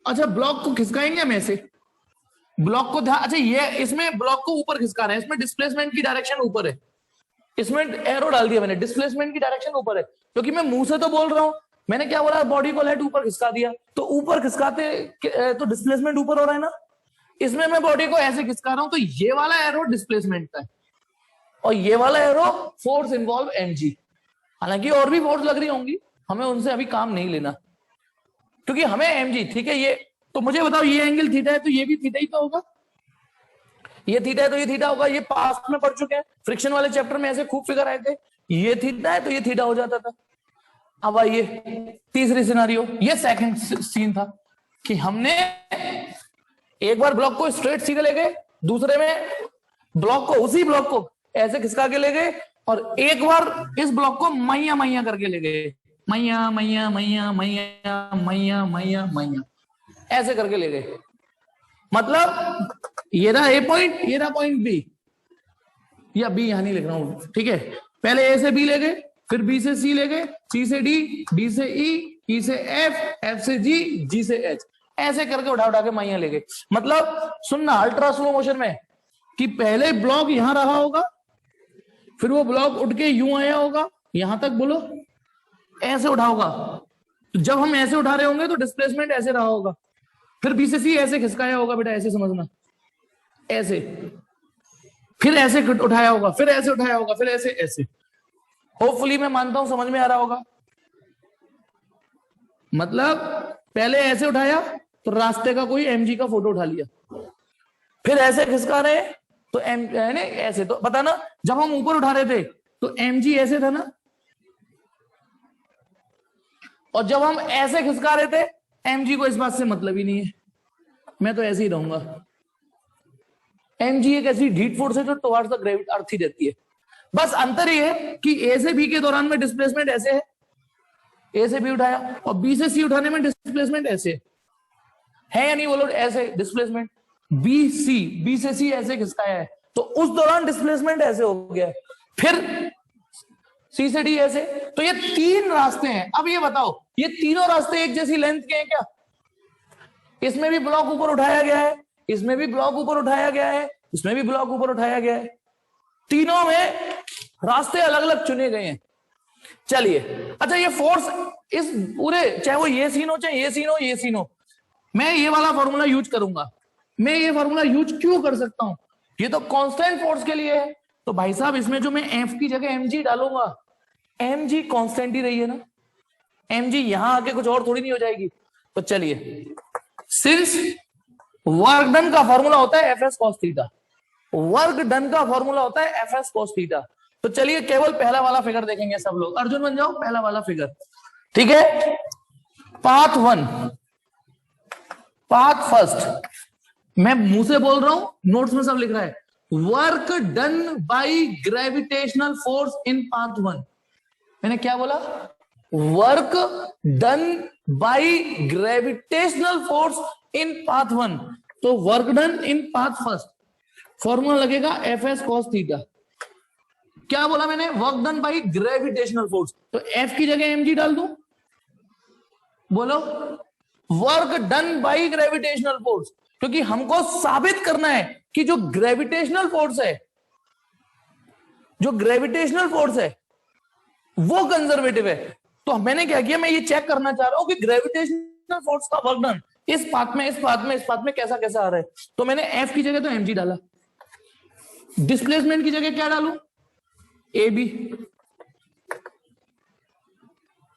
अच्छा, ब्लॉक को खिसकाएंगे हम ऐसे, ब्लॉक को ध्यान, अच्छा ये इसमें ब्लॉक को ऊपर खिसका रहे हैं, इसमें डिस्प्लेसमेंट की डायरेक्शन ऊपर है, इसमें एरो डाल दिया मैंने, डिस्प्लेसमेंट की डायरेक्शन ऊपर है, क्योंकि मैं मुंह से तो बोल रहा हूं। मैंने क्या बोला, बॉडी को लेट ऊपर खिसका दिया, तो ऊपर खिसकाते तो डिस्प्लेसमेंट ऊपर हो रहा है ना। इसमें मैं बॉडी को ऐसे खिसका रहा हूं, तो ये वाला एरो डिस्प्लेसमेंट का है और ये वाला एरो फोर्स इन्वॉल्व एमजी। हालांकि और भी फोर्स लग रही होंगी, हमें उनसे अभी काम नहीं लेना, क्योंकि हमें एमजी ठीक है। ये तो मुझे बताओ, ये एंगल थीटा है तो ये भी थीटा ही तो होगा, ये थीटा है तो ये थीटा होगा। ये पास्ट में पढ़ चुके हैं, फ्रिक्शन वाले चैप्टर में ऐसे खूब फिगर आए थे, ये थीटा है तो ये थीटा हो जाता था। अब आइए तीसरी सिनारियो, ये सेकंड सीन था कि हमने एक बार ब्लॉक को स्ट्रेट सीधे ले गए, दूसरे में ब्लॉक को, उसी ब्लॉक को ऐसे खिसका के ले गए, और एक बार इस ब्लॉक को मैया मैया करके ले गए, मैया मैया मैया मैया मैया मैया मैया ऐसे करके ले गए। मतलब ये रहा ए पॉइंट, ये रहा पॉइंट बी, या बी यहां नहीं लिख रहा हूं, ठीक है। पहले ए से बी ले गए, फिर बी से सी ले गए, सी से डी, डी से ई, ई से एफ, एफ से जी, जी से एच, ऐसे करके उठा उठा के मैया ले गए। मतलब सुनना अल्ट्रा स्लो मोशन में कि पहले ब्लॉक यहां रहा होगा, फिर वो ब्लॉक उठ के यूं आया होगा यहां तक, बोलो ऐसे उठा होगा। तो जब हम ऐसे उठा रहे होंगे तो डिस्प्लेसमेंट ऐसे रहा होगा, फिर बी से सी ऐसे खिसकाया होगा, बेटा ऐसे समझना, ऐसे, फिर ऐसे उठाया होगा, फिर ऐसे उठाया होगा, फिर ऐसे ऐसे। होपफुली मैं मानता हूं समझ में आ रहा होगा। मतलब पहले ऐसे उठाया तो रास्ते का कोई एमजी का फोटो उठा लिया, फिर ऐसे खिसका रहे तो एम ने ऐसे, तो पता ना जब हम ऊपर उठा रहे थे तो एमजी ऐसे था ना, और जब हम ऐसे खिसका रहे थे एमजी को इस बात से मतलब ही नहीं है, मैं तो ऐसे ही रहूंगा। एमजी एक ऐसी हीट फोर्स है जो टुवर्ड्स द ग्रेविटी अर्थ ही रहती है। बस अंतर ये है कि ए से बी के दौरान में डिस्प्लेसमेंट ऐसे है, ए से बी उठाया, और बी से सी उठाने में डिस्प्लेसमेंट ऐसे है या नहीं बोलो, ऐसे डिस्प्लेसमेंट बी से सी ऐसे खिसकाया है, तो उस दौरान डिस्प्लेसमेंट ऐसे हो गया, फिर सी से डी ऐसे। तो ये तीन रास्ते हैं। अब ये बताओ, ये तीनों रास्ते एक जैसी लेंथ के हैं क्या? इसमें भी ब्लॉक ऊपर उठाया गया है, इसमें भी ब्लॉक ऊपर उठाया गया है, इसमें भी ब्लॉक ऊपर उठाया गया है, तीनों में रास्ते अलग अलग चुने गए हैं। चलिए, अच्छा ये फोर्स इस पूरे, चाहे वो ये सीन हो, चाहे ये सीन हो, ये सीन हो, मैं ये वाला फॉर्मूला यूज करूंगा। मैं ये फॉर्मूला यूज क्यों कर सकता हूं? ये तो कांस्टेंट फोर्स के लिए है। तो भाई साहब इसमें जो मैं एफ की जगह एमजी डालूंगा, एमजी कांस्टेंट ही रही है ना, एमजी यहां आके कुछ और थोड़ी नहीं हो जाएगी। तो चलिए, सिंस वर्क डन का फॉर्मूला होता है F S cos theta, work done का फॉर्मूला होता है एफ एस कॉस थीटा। तो चलिए केवल पहला वाला फिगर देखेंगे सब लोग। अर्जुन बन जाओ, पहला वाला फिगर, ठीक है। पाथ वन, पाथ फर्स्ट, मैं मुंह से बोल रहा हूं, नोट्स में सब लिख रहा है, work done by gravitational force in path one. मैंने क्या बोला? Work done by gravitational force in path one. तो work done in path first, formula लगेगा एफ एस कॉस थीटा। क्या बोला मैंने? Work done by gravitational force, तो F की जगह एमजी डाल दूं, बोलो work done by gravitational force, क्योंकि हमको साबित करना है कि जो ग्रेविटेशनल फोर्स है, जो ग्रेविटेशनल फोर्स है वो कंजर्वेटिव है। तो मैंने क्या किया, मैं ये चेक करना चाह रहा हूं कि ग्रेविटेशनल फोर्स का वर्क डन इस पाथ में, इस पाथ में, इस पाथ में कैसा कैसा आ रहा है। तो मैंने एफ की जगह तो एमजी डाला, डिस्प्लेसमेंट की जगह क्या डालूं? ए बी,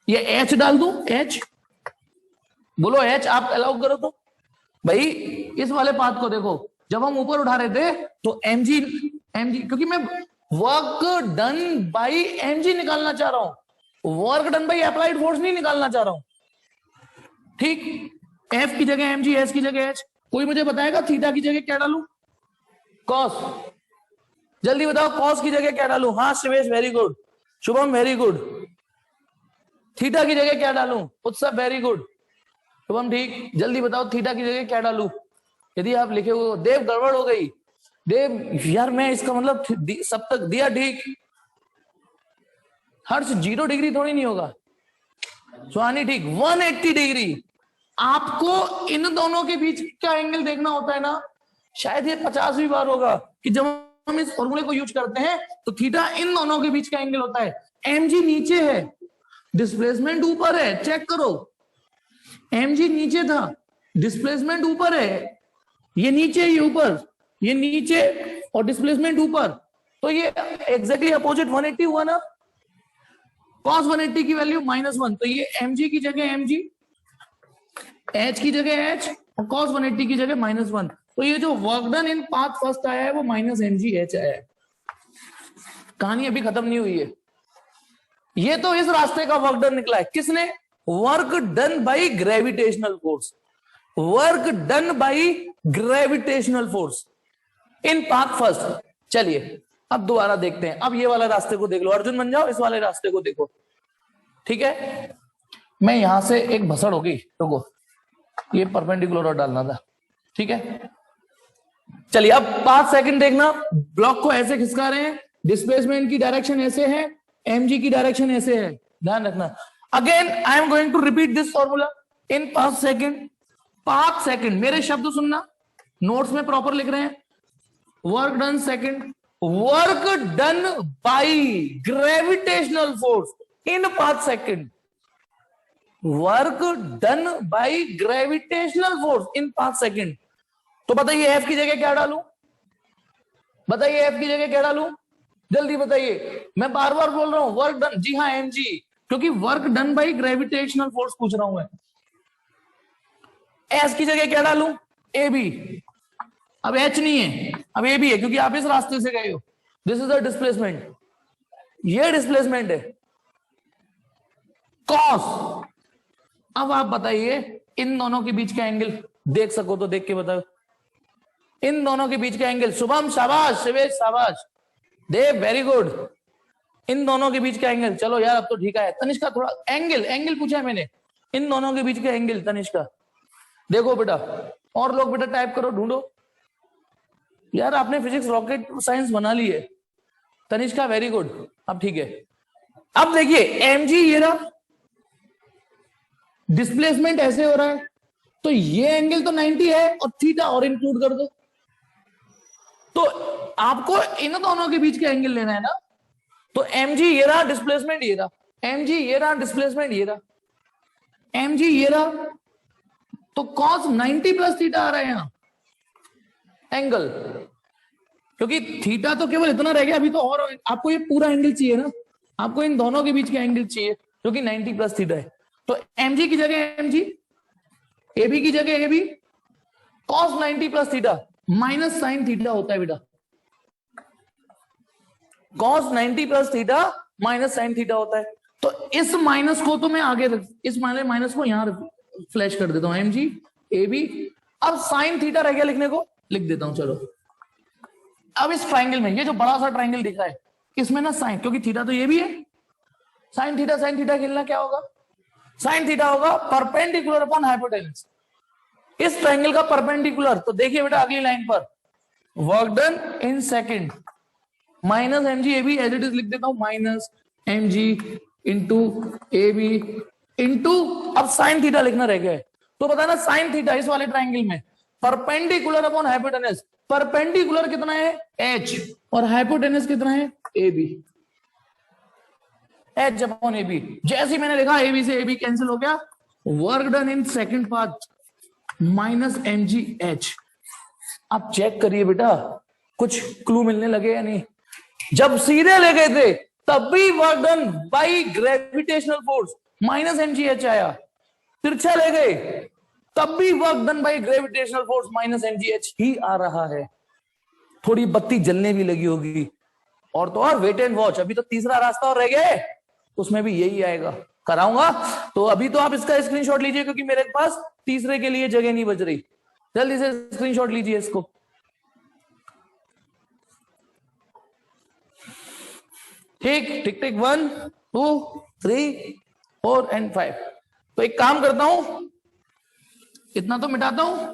ये एच डाल दूं, एच, बोलो एच आप अलाउ करो। तो भाई इस वाले पाथ को देखो, जब हम ऊपर उठा रहे थे तो एमजी, एमजी, क्योंकि मैं वर्क डन बाय एमजी निकालना चाह रहा हूं, work done by applied force नहीं निकालना चाह रहा हूं, ठीक। एफ की जगह एमजी, एस की जगह एच। कोई मुझे बताएगा थीटा की जगह क्या डालूं? कॉस, जल्दी बताओ कॉस की जगह क्या डालूं? हाँ Shivesh very good, Shubham very good. Theta की जगह क्या डालूं? उत्सव वेरी गुड, शुभम ठीक। जल्दी बताओ थीटा की जगह क्या डालूं? यदि आप लिखे हो देव गड़बड़ हो गई, देव यार मैं इसका मतलब सब तक दिया ठीक। हर्ष 0 डिग्री थोड़ी नहीं होगा, सुहानी ठीक 180 डिग्री। आपको इन दोनों के बीच का एंगल देखना होता है ना, शायद ये 50वीं बार होगा कि जब हम इस फॉर्मूले को यूज करते हैं तो थीटा इन दोनों के बीच का एंगल होता है। mg नीचे है, डिस्प्लेसमेंट ऊपर है, चेक करो। mg नीचे था, डिस्प्लेसमेंट ऊपर है, ये नीचे, ये ऊपर, ये नीचे और डिस्प्लेसमेंट ऊपर, तो ये एग्जैक्टली अपोजिट 180 हुआ ना। cos 180 की वैल्यू -1, तो ये mg की जगह mg, h की जगह h और cos 180 की जगह -1, तो ये जो work done in path first आया है वो -mgh आया है। कहानी अभी खत्म नहीं हुई है, ये तो इस रास्ते का वर्क डन निकला है। किसने? Work done by gravitational force, work done by gravitational force in path first. चलिए अब दोबारा देखते हैं, अब ये वाला रास्ते को देख लो, अर्जुन बन जाओ, इस वाले रास्ते को देखो, ठीक है। मैं यहां से एक भसड़ होगी, रुको, ये परपेंडिकुलर और डालना था, ठीक है। चलिए अब 5 सेकंड देखना, ब्लॉक को ऐसे खिसका रहे हैं, डिस्प्लेसमेंट की डायरेक्शन ऐसे है, mg की डायरेक्शन ऐसे है, ध्यान रखना। Again I am going to repeat this formula in 5 second. 5 second मेरे शब्द सुनना, नोट्स में प्रॉपर लिख रहे हैं। Work done second, work done by gravitational force in 5 second, work done by gravitational force in 5 second. तो बताइए एफ की जगह क्या डालूं? बताइए एफ की जगह क्या डालूं? जल्दी बताइए, मैं बार बार बोल रहा हूं वर्क डन, जी हाँ mg, क्योंकि work done by gravitational force पूछ रहा हूं मैं। एस की जगह क्या डालूं? ए बी, अब एच नहीं है, अब ए बी है, क्योंकि आप इस रास्ते से गए हो। दिस इज द डिस्प्लेसमेंट, ये डिस्प्लेसमेंट है कॉस। अब आप बताइए इन दोनों के बीच का एंगल देख सको तो देख के बताओ, इन दोनों के बीच का एंगल। शुभम शाबाश, शिवेश शाबाश, देव वेरी गुड। इन दोनों के बीच का एंगल, चलो यार अब तो ठीक है। तनिष्का थोड़ा एंगल पूछा है मैंने, इन दोनों के बीच का एंगल तनिष्का देखो बेटा, और लोग बेटा टाइप करो, ढूंढो यार, आपने फिजिक्स रॉकेट साइंस बना ली है। तनिष्का वेरी गुड, अब ठीक है। अब देखिए mg ये रहा, डिस्प्लेसमेंट ऐसे हो रहा है, तो ये एंगल तो 90 है और थीटा और इंक्लूड कर दो। तो आपको इन दोनों के बीच का एंगल लेना है ना, तो mg ये रहा, डिस्प्लेसमेंट ये रहा, mg ये रहा, डिस्प्लेसमेंट ये रहा, mg ये रहा, तो cos 90 प्लस थीटा आ रहा है यहां एंगल, क्योंकि थीटा तो केवल इतना रह गया अभी, तो और आपको ये पूरा एंगल चाहिए ना, आपको इन दोनों के बीच का एंगल चाहिए जो कि 90 प्लस थीटा है। तो mg की जगह mg, ab की जगह ab, cos 90 plus theta minus sine theta होता है बेटा, cos 90 plus theta minus sine theta होता है। तो इस माइनस को तो मैं आगे इस माइनस को यहां फ्लैश कर देता हूं, mg ab। अब साइन थीटा रह गया लिखने को, लिख देता हूं चलो। अब इस ट्राइंगल में, ये जो बड़ा सा ट्राइंगल दिख रहा है, इसमें ना साइन, क्योंकि थीटा तो ये भी है, साइन थीटा खेलना क्या होगा? साइन थीटा होगा परपेंडिकुलर अपॉन हाइपोटेन्यूज, इस ट्राइंगल का परपेंडिकुलर। तो देखिए बेटा अगली लाइन पर, work done in second minus mg ab, as it is लिख देता हूं, minus mg into A B into, अब साइन थीटा लिखना रह गया है। तो बताना साइन थीटा इस वाले ट्राइंगल में परपेंडिकुलर अपॉन हाइपोटेन्यूज, परपेंडिकुलर कितना है h और हाइपोटेन्यूज कितना है ab, h अपॉन ab। जैसे ही मैंने लिखा ab से ab कैंसिल हो गया, work done in second part minus mg h। आप चेक करिए बेटा कुछ क्लू मिलने लगे या नहीं। जब सीधे ले गए थे तब भी work done by gravitational force minus mg h आया, तिरछा ले गए तब भी work done by gravitational force minus mg h ही आ रहा है। थोड़ी बत्ती जलने भी लगी होगी, और तो और वेट एंड वॉच, अभी तो तीसरा रास्ता और रह गया है, उसमें भी यही आएगा, कराऊंगा। तो अभी तो आप इसका स्क्रीनशॉट लीजिए, क्योंकि मेरे पास तीसरे के लिए जगह नहीं बच रही। जल्दी से स्क्रीनशॉट लीजिए इसको। ठीक ठीक ठीक, 1 2 3 4 एंड 5। तो एक काम करता हूं, इतना तो मिटाता हूं,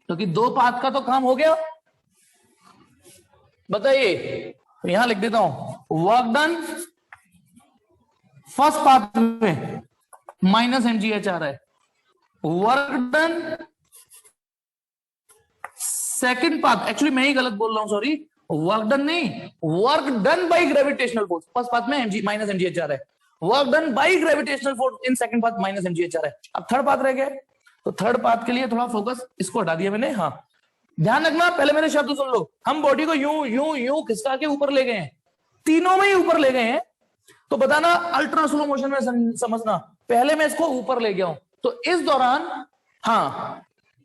क्योंकि दो पाथ का तो काम हो गया। बताइए, यहां लिख देता हूं, वर्क डन फर्स्ट पाथ में माइनस mgh आ रहा है, work done second path, actually मैं ही गलत बोल रहा हूं, सॉरी, वर्क डन नहीं, work done by gravitational force first path में माइनस mgh आ रहा है, work done by gravitational force in second path minus mgh आ रहा है। अब थर्ड पाथ रह गया, तो थर्ड पाथ के लिए थोड़ा फोकस, इसको हटा दिया मैंने। हाँ, ध्यान रखना, पहले मेरे शब्द सुन लो, हम बॉडी को यूं यूं यूं खिसका के ऊपर ले गए हैं, तीनों में ही ऊपर ले गए हैं। तो बताना अल्ट्रा स्लो मोशन में समझना, पहले मैं इसको ऊपर ले गया हूं, तो इस दौरान, हाँ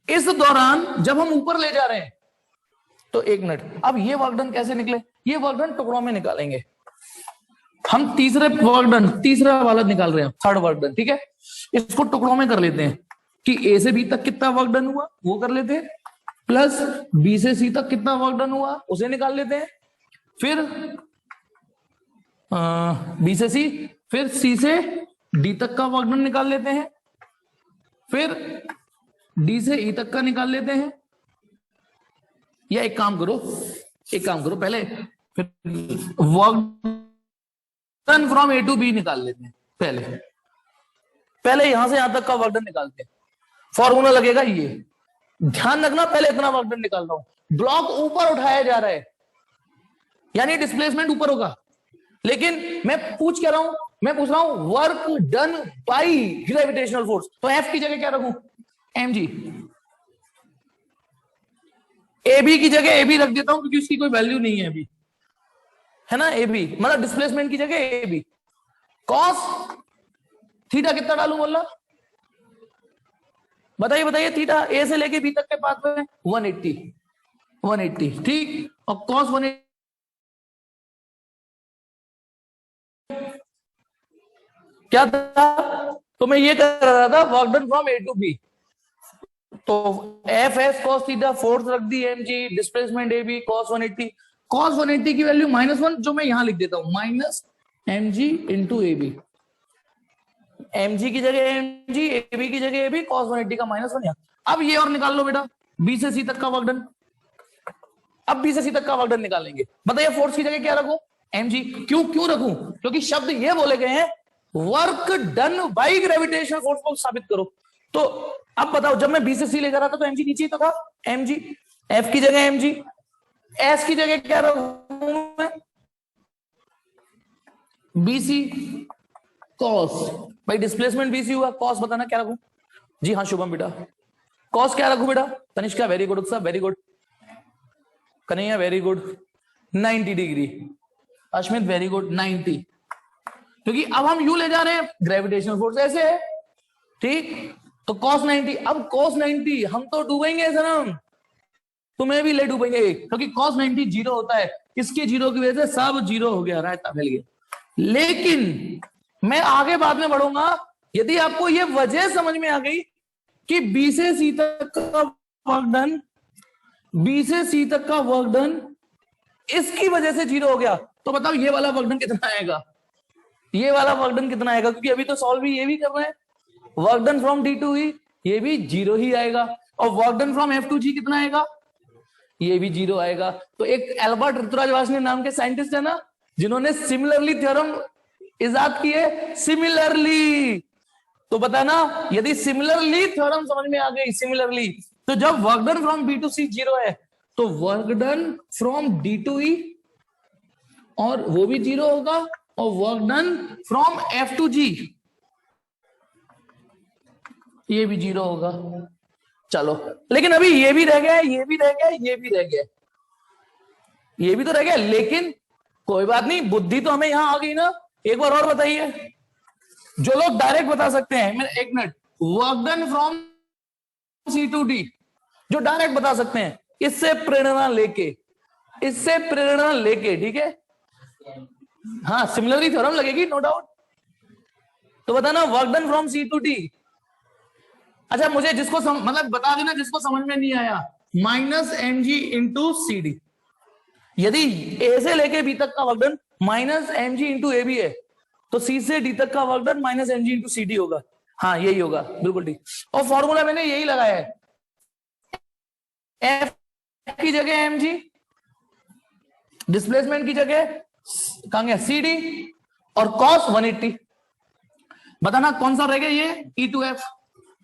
इस दौरान जब हम ऊपर ले जा रहे हैं, तो एक मिनट, अब ये वर्क डन कैसे निकले, ये वर्क डन टुकड़ों में निकालेंगे हम, तीसरे वर्क डन, तीसरा वाला निकाल रहे हैं, थर्ड वर्क डन, ठीक है। इसको टुकड़ों में कर लेते हैं कि ए से बी तक कितना वर्क डन हुआ वो कर लेते हैं, प्लस बी से सी तक कितना वर्क डन हुआ उसे निकाल लेते हैं, फिर बी से सी, फिर सी से डी तक का वर्क डन निकाल लेते हैं, फिर डी से ई तक का निकाल लेते हैं। या एक काम करो, पहले फिर work done from A to B निकाल लेते हैं, पहले यहां से यहां तक का वर्क डन निकालते हैं। फॉर्मूला लगेगा ये, ध्यान रखना, पहले इतना वर्क डन निकाल रहा हूं, ब्लॉक ऊपर उठाया जा रहा है, यानी डिस्प्लेसमेंट ऊपर होगा, लेकिन मैं पूछ क्या रहा हूं, मैं पूछ रहा हूं work done by gravitational force, तो एफ की जगह क्या रखूं, mg, ए बी की जगह ए बी रख देता हूं, क्योंकि उसकी कोई वैल्यू नहीं है अभी, है ना, ए बी मतलब डिस्प्लेसमेंट की जगह ए बी। कॉस थीटा कितना डालू बोला, बताइए थीटा ए से लेके बी तक के पाथ में 180, ठीक, और कॉस 180 क्या था, तो मैं ये कर रहा था work done from A to B, तो F S cos theta, force रख दी mg, displacement A B, cos 180 की वैल्यू -1, जो मैं यहां लिख देता हूं, minus mg into A B, mg की जगह mg, ए बी की जगह ए बी, कॉस 180 का -1 यहाँ। अब ये और निकाल लो बेटा, बी से सी तक का वर्क डन, अब बी से सी तक का वर्क डन निकालेंगे। बताइए फोर्स की जगह क्या रखूं, mg, क्यों रखूं, क्योंकि शब्द ये बोले गए हैं work done by gravitational force को साबित करो। तो अब बताओ, जब मैं बी से सी ले जा रहा था तो mg नीचे ही तो था, mg, f की जगह mg, s की जगह क्या रखूं मैं, bc cos, भाई डिस्प्लेसमेंट bc हुआ, cos बताना क्या रखूं, जी हाँ शुभम बेटा, cos क्या रखूं बेटा, तनिष्का वेरी गुड, उत्सव very good, Kanhaiya very good, 90 degree, Ashmit very good 90, क्योंकि अब हम यू ले जा रहे हैं, ग्रेविटेशनल फोर्स ऐसे है, ठीक, तो cos 90, अब cos 90 हम तो डूबेंगे सनम, तुम्हें भी ले डूबेंगे, क्योंकि cos 90 जीरो होता है, इसके जीरो की वजह से सब जीरो हो गया, रायता फैल गया। लेकिन मैं आगे बाद में बढ़ूंगा, यदि आपको यह वजह समझ में आ गई कि बी से सी तक का वर्क डन, बी से सी तक का वर्क डन इसकी वजह से जीरो हो गया, तो बताओ ये वाला वर्क डन कितना आएगा, ये वाला वर्क डन कितना आएगा, क्योंकि अभी तो सॉल्व भी ये भी कर रहे हैं, work done from D to E, ये भी जीरो ही आएगा, और work done from F to G कितना आएगा, ये भी जीरो आएगा। तो एक एल्बर्ट ऋतुराज वासनिक नाम के साइंटिस्ट है ना, जिन्होंने सिमिलरली थ्योरम इजाद किए, सिमिलरली, तो बताना यदि सिमिलरली थ्योरम समझ में आ गई, सिमिलरली, तो जब work done from B to C zero है, तो work done from D to E और वो भी जीरो होगा, और work done from F to G ये भी जीरो होगा। चलो, लेकिन अभी ये भी रह गया, ये भी रह गया, ये भी रह गया, ये भी तो रह गया, लेकिन कोई बात नहीं, बुद्धि तो हमें यहां आ गई ना। एक बार और बताइए, जो लोग डायरेक्ट बता सकते हैं, मैं एक minute, work done from C to D, जो डायरेक्ट बता सकते हैं, इससे प्रेरणा लेके, ठीक है, हाँ सिमिलरली थ्योरम लगेगी नो डाउट। तो बताना work done from C to D, अच्छा मुझे जिसको मतलब बता देना जिसको समझ में नहीं आया, minus mg into C D, यदि ए से लेके बी तक का work done minus M G into A B है, तो सी से डी तक का work done minus M G into C D होगा। हाँ यही होगा, बिल्कुल ठीक। और फॉर्मूला मैंने यही लगाया है, एफ की जगह एम जी, डिस्प्लेसमेंट की जगह कहां गया सी डी, और कॉस 180। बताना कौन सा रहेगा ये, E to F,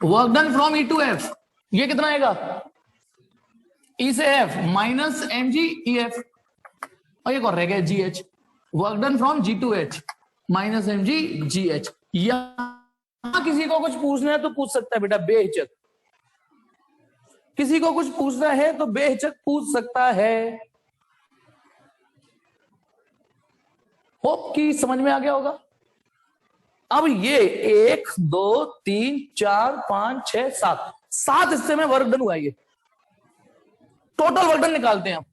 work done from E to F, ये कितना आएगा, ई से F minus M G E F, और ये कौन रहेगा G H, work done from G to H minus M G G H. यहां किसी को कुछ पूछना है तो पूछ सकता है बेटा, बेहिचक, किसी को कुछ पूछना है तो बेहिचक पूछ सकता है। होप कि समझ में आ गया होगा। अब ये 1 2 3 4 5 6 7 7 हिस्से में वर्क डन हुआ है। ये टोटल वर्क डन निकालते हैं हम,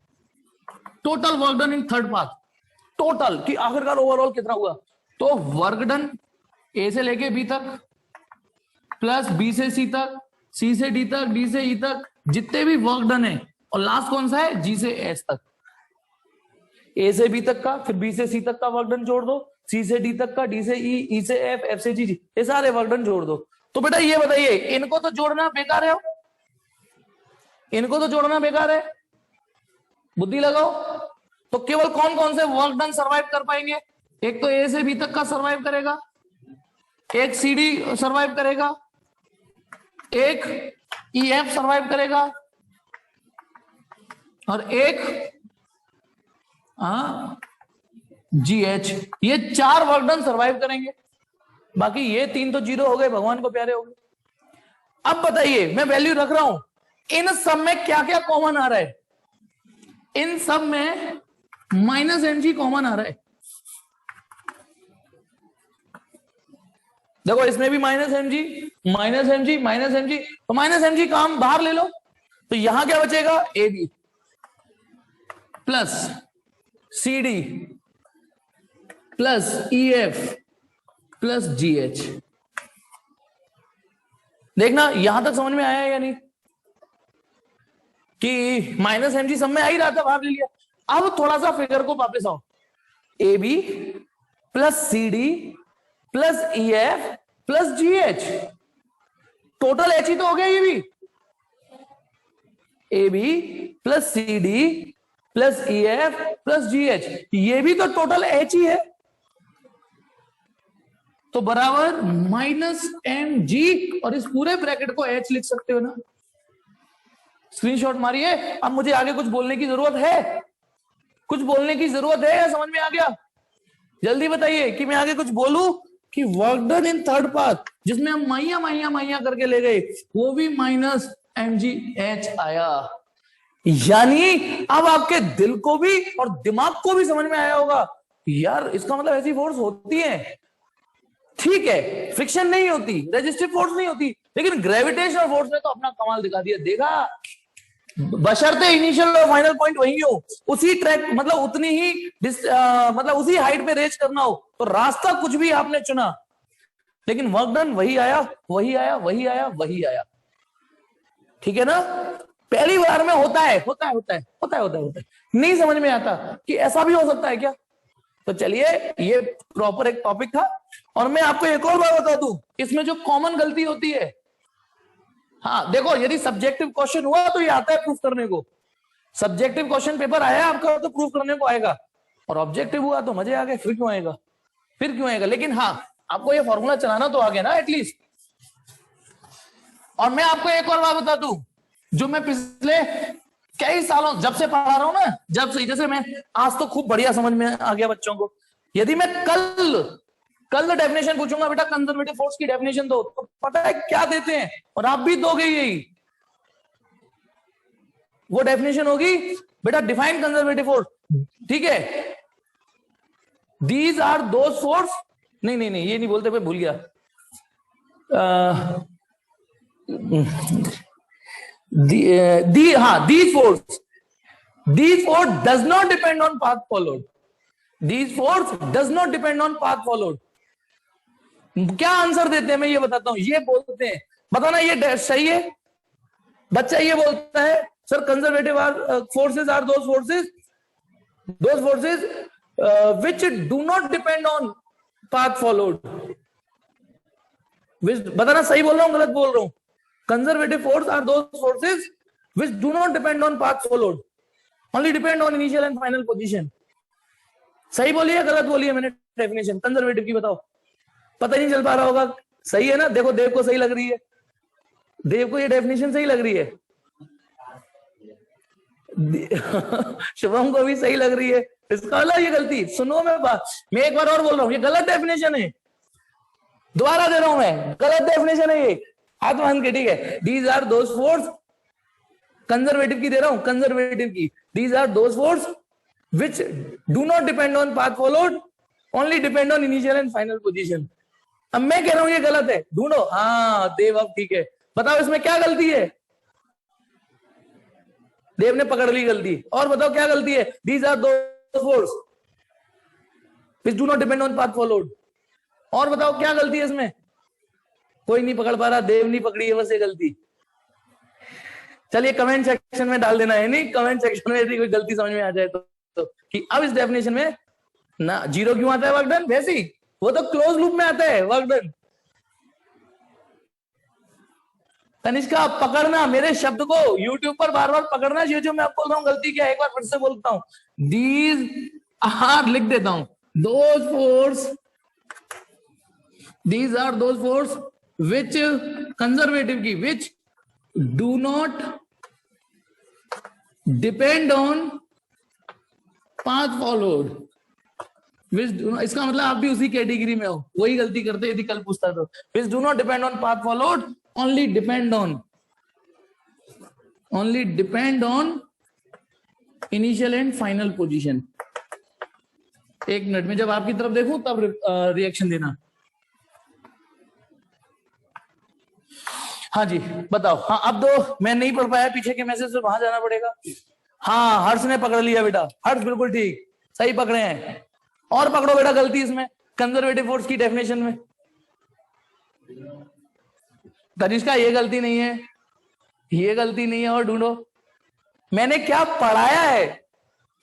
total work done in third part, total कि आखिरकार ओवरऑल कितना हुआ। तो वर्क डन ए से लेके बी तक प्लस बी से सी तक, सी से डी तक, डी से ई तक, जितने भी वर्क डन है, और लास्ट कौन सा है, जी से एच तक। ए से बी तक का, फिर बी से सी तक का वर्क डन जोड़ दो, सी से डी तक का, डी से ई, ई से एफ, एफ से जी, ये सारे वर्क डन जोड़ दो। तो बेटा ये बताइए, इनको तो जोड़ना बेकार है, इनको तो जोड़ना बेकार है, बुद्धि लगाओ। तो केवल कौन कौन से वर्क डन सर्वाइव कर पाएंगे, एक तो ए से बी तक का सर्वाइव करेगा, एक सी डी सर्वाइव करेगा, एक ई एफ सर्वाइव करेगा, और एक जी एच। ये 4 वर्क डन सर्वाइव करेंगे, बाकी ये 3 तो जीरो हो गए, भगवान को प्यारे हो गए। अब बताइए, मैं वैल्यू रख रहा हूं, इन सब में क्या क्या कॉमन आ रहा है, इन सब में माइनस एम जी कॉमन आ रहा है। देखो इसमें भी minus M G, minus M G, minus M G, तो माइनस एम जी काम बाहर ले लो, तो यहां क्या बचेगा, A B plus C D plus E F plus G H. देखना यहां तक समझ में आया या नहीं, कि माइनस एम जी सब में आ ही रहा था, बाहर ले लिया। अब थोड़ा सा फिगर को वापस आओ, A B plus C D plus E F plus G H, total H ही तो हो गया ये भी, A B plus C D plus E F plus G H, ये भी तो टोटल एच ही है, तो बराबर माइनस एम जी, और इस पूरे ब्रैकेट को एच लिख सकते हो ना। स्क्रीनशॉट मारिए। अब मुझे आगे कुछ बोलने की जरूरत है, कुछ बोलने की जरूरत है या समझ में आ गया, जल्दी बताइए कि मैं आगे कुछ बोलूं, कि work done in third part जिसमें हम माइया माइया माइया करके ले गए, वो भी माइनस एम जी एच आया। यानी अब आपके दिल को भी और दिमाग को भी समझ में आया होगा, यार इसका मतलब ऐसी फोर्स होती है, ठीक है फ्रिक्शन नहीं होती, रेजिस्टिव फोर्स नहीं होती, लेकिन ग्रेविटेशनल फोर्स ने तो अपना कमाल दिखा दिया। देखा, बशर्ते इनिशियल और फाइनल पॉइंट वही हो, उसी ट्रैक मतलब उतनी ही मतलब उसी हाइट पे रेज करना हो, तो रास्ता कुछ भी आपने चुना, लेकिन वर्क डन वही आया, वही आया, वही आया, वही आया। ठीक है ना, पहली बार में होता है, होता है, होता है, होता है, होता है, होता है, नहीं समझ में आता कि ऐसा भी हो सकता है क्या। तो चलिए, ये प्रॉपर एक टॉपिक था। और मैं आपको एक और बात बता दूं, इसमें जो कॉमन गलती होती है, हाँ देखो, यदि सब्जेक्टिव क्वेश्चन हुआ तो ये आता है प्रूफ करने को, सब्जेक्टिव क्वेश्चन पेपर आया आपका तो प्रूफ करने को आएगा, और ऑब्जेक्टिव हुआ तो मजे आ गए, फिर क्यों आएगा, फिर क्यों आएगा। लेकिन हाँ, आपको ये फॉर्मूला चलाना तो आ गया ना एटलीस्ट। और मैं आपको एक और बात बता दूं, जो मैं पिछले कई सालों जब से पढ़ा रहा हूं ना, जब से, जैसे मैं आज तो खूब बढ़िया समझ में आ गया बच्चों को, यदि मैं कल डेफिनेशन पूछूंगा, बेटा कंजर्वेटिव फोर्स की डेफिनेशन दो, तो पता है क्या देते हैं, और आप भी दोगे यही, वो डेफिनेशन होगी बेटा, डिफाइन कंजर्वेटिव फोर्स, ठीक है, दीज आर दोज फोर्स, नहीं नहीं नहीं ये नहीं बोलते, मैं भूल गया, these force does not depend on path followed, these force does not depend on path followed। क्या आंसर देते हैं मैं ये बताता हूं, ये बोलते हैं, बताना ये सही है, बच्चा ये बोलता है sir conservative forces are those forces those forces which do not depend on path followed. बताना सही बोल रहा हूं गलत बोल रहा हूं? Conservative force are those forces which do not depend on path followed, only depend on initial and final position. सही बोलिए गलत बोलिए मैंने डेफिनेशन कंजर्वेटिव की? बताओ, पता ही नहीं चल पा रहा होगा। सही है ना? देखो देव को सही लग रही है, देव को ये डेफिनेशन सही लग रही है शुभम को भी सही लग रही है। इसका मतलब ये गलती, सुनो मैं बात, मैं एक बार और बोल रहा हूं, ये गलत डेफिनेशन है, दोबारा दे रहा हूं मैं, गलत डेफिनेशन है ये, हाथ बांध के, ठीक है? These are those force, conservative की दे रहा हूं, कंजर्वेटिव की, these are those force which do not depend on path followed, only depend on initial and final position. अब मैं कह रहा हूं ये गलत है, ढूंढो। हाँ देव, अब ठीक है, बताओ इसमें क्या गलती है? देव ने पकड़ ली गलती, और बताओ क्या गलती है? These are those force which do not depend on path followed, और बताओ क्या गलती है इसमें? कोई नहीं पकड़ पा रहा, देव नहीं पकड़ी है बस ये गलती। चलिए कमेंट सेक्शन में डाल देना है, नहीं कमेंट सेक्शन में यदि कोई गलती समझ में आ जाए तो कि अब इस डेफिनेशन में ना जीरो क्यों आता है वर्क डन, वैसे ही वो तो क्लोज लूप में आता है वर्क डन। तनिष्का पकड़ना मेरे शब्द को, यूट्यूब पर बार बार पकड़ना, ये जो मैं आपको बोल रहा हूं गलती क्या है, एक बार फिर से बोलता हूं, दीज आर, लिख देता हूं, those force, these are those force which conservative की which do not depend on path followed, which इसका मतलब आप भी उसी कैटेगरी में हो, वही गलती करते यदि कल पूछता तो, which do not depend on path followed, only depend on initial and final position। एक मिनट में जब आपकी तरफ देखूं तब रिएक्शन देना। हाँ जी बताओ। हाँ अब दो, मैं नहीं पढ़ पाया पीछे के मैसेज, वहां जाना पड़ेगा। हाँ हर्ष ने पकड़ लिया बेटा, हर्ष बिल्कुल ठीक, सही पकड़े हैं। और पकड़ो बेटा गलती इसमें कंजर्वेटिव फोर्स की डेफिनेशन में। तनिष्का ये गलती नहीं है, ये गलती नहीं है, और ढूंढो मैंने क्या पढ़ाया है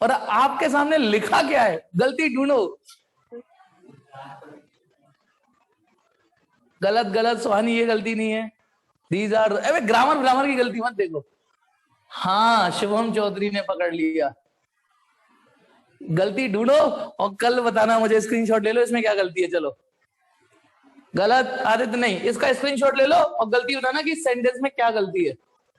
और आपके सामने लिखा क्या है, गलती ढूंढो। गलत गलत सुहानी, ये गलती नहीं है। दीज आर, अरे ग्रामर की गलती मत देखो। हाँ शुभम चौधरी ने पकड़ लिया, गलती ढूंढो और कल बताना मुझे, स्क्रीनशॉट ले लो इसमें क्या गलती है। चलो गलत आदित्य नहीं, इसका स्क्रीनशॉट ले लो और गलती बताना कि सेंटेंस में क्या गलती है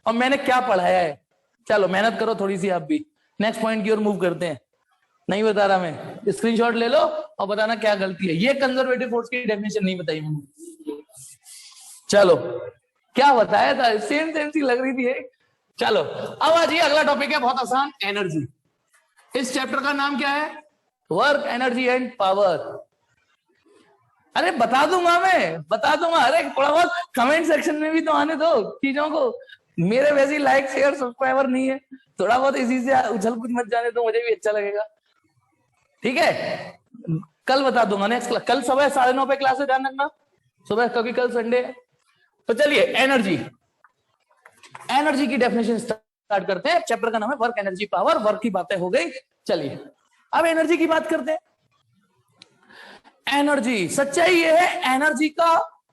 और मैंने क्या पढ़ाया है। चलो मेहनत करो थोड़ी सी आप भी, नेक्स्ट पॉइंट की ओर मूव करते हैं। नहीं बता रहा मैं, स्क्रीनशॉट ले लो और बताना क्या गलती है। ये कंजर्वेटिव फोर्स की डेफिनेशन नहीं बताई मैंने। चलो क्या बताया था, सेम सेम सी लग रही थी। चलो अब आ जाइए, अगला टॉपिक है बहुत आसान, एनर्जी। इस चैप्टर का नाम क्या है? Work, energy and power. अरे बता दूंगा मैं, बता दूंगा। अरे थोड़ा बहुत कमेंट सेक्शन में भी तो आने दो चीजों को, मेरे वैसे लाइक शेयर सब्सक्राइबर नहीं है, थोड़ा बहुत इसी से उछल कूद मत जाने तो मुझे भी अच्छा लगेगा। ठीक है कल बता दूंगा, नेक्स्ट कल सुबह 9:30 पे क्लास है, ध्यान रखना सुबह, क्योंकि कल संडे है। तो चलिए एनर्जी, एनर्जी की डेफिनेशन स्टार्ट करते हैं। चैप्टर का नाम है वर्क, एनर्जी, पावर। वर्क की बातें हो गई, चलिए अब एनर्जी की बात करते हैं। एनर्जी, सच्चाई ये है एनर्जी का,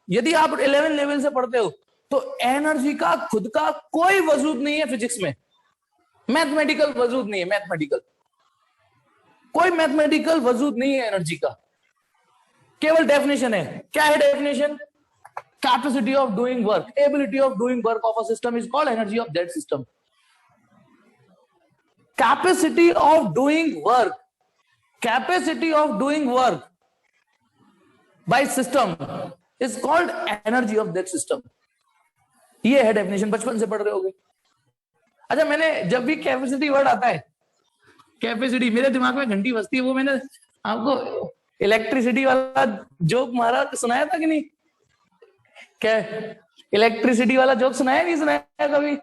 यदि आप 11 लेवल से पढ़ते हो तो एनर्जी का खुद का कोई वजूद नहीं है फिजिक्स में, मैथमेटिकल वजूद नहीं है, मैथमेटिकल कोई मैथमेटिकल वजूद नहीं है एनर्जी का, केवल डेफिनेशन है। क्या है definition? Capacity of doing work, ability of doing work of a system is called energy of that system. Capacity of doing work, capacity of doing work by system is called energy of that system. ये है definition, बचपन से पढ़ रहे होगे। अच्छा मैंने जब भी कैपेसिटी वर्ड आता है, कैपेसिटी मेरे दिमाग में घंटी बजती है। वो मैंने आपको इलेक्ट्रिसिटी वाला जोक मारा, सुनाया था कि नहीं? क्या इलेक्ट्रिसिटी वाला जोक सुनाया नहीं सुनाया कभी?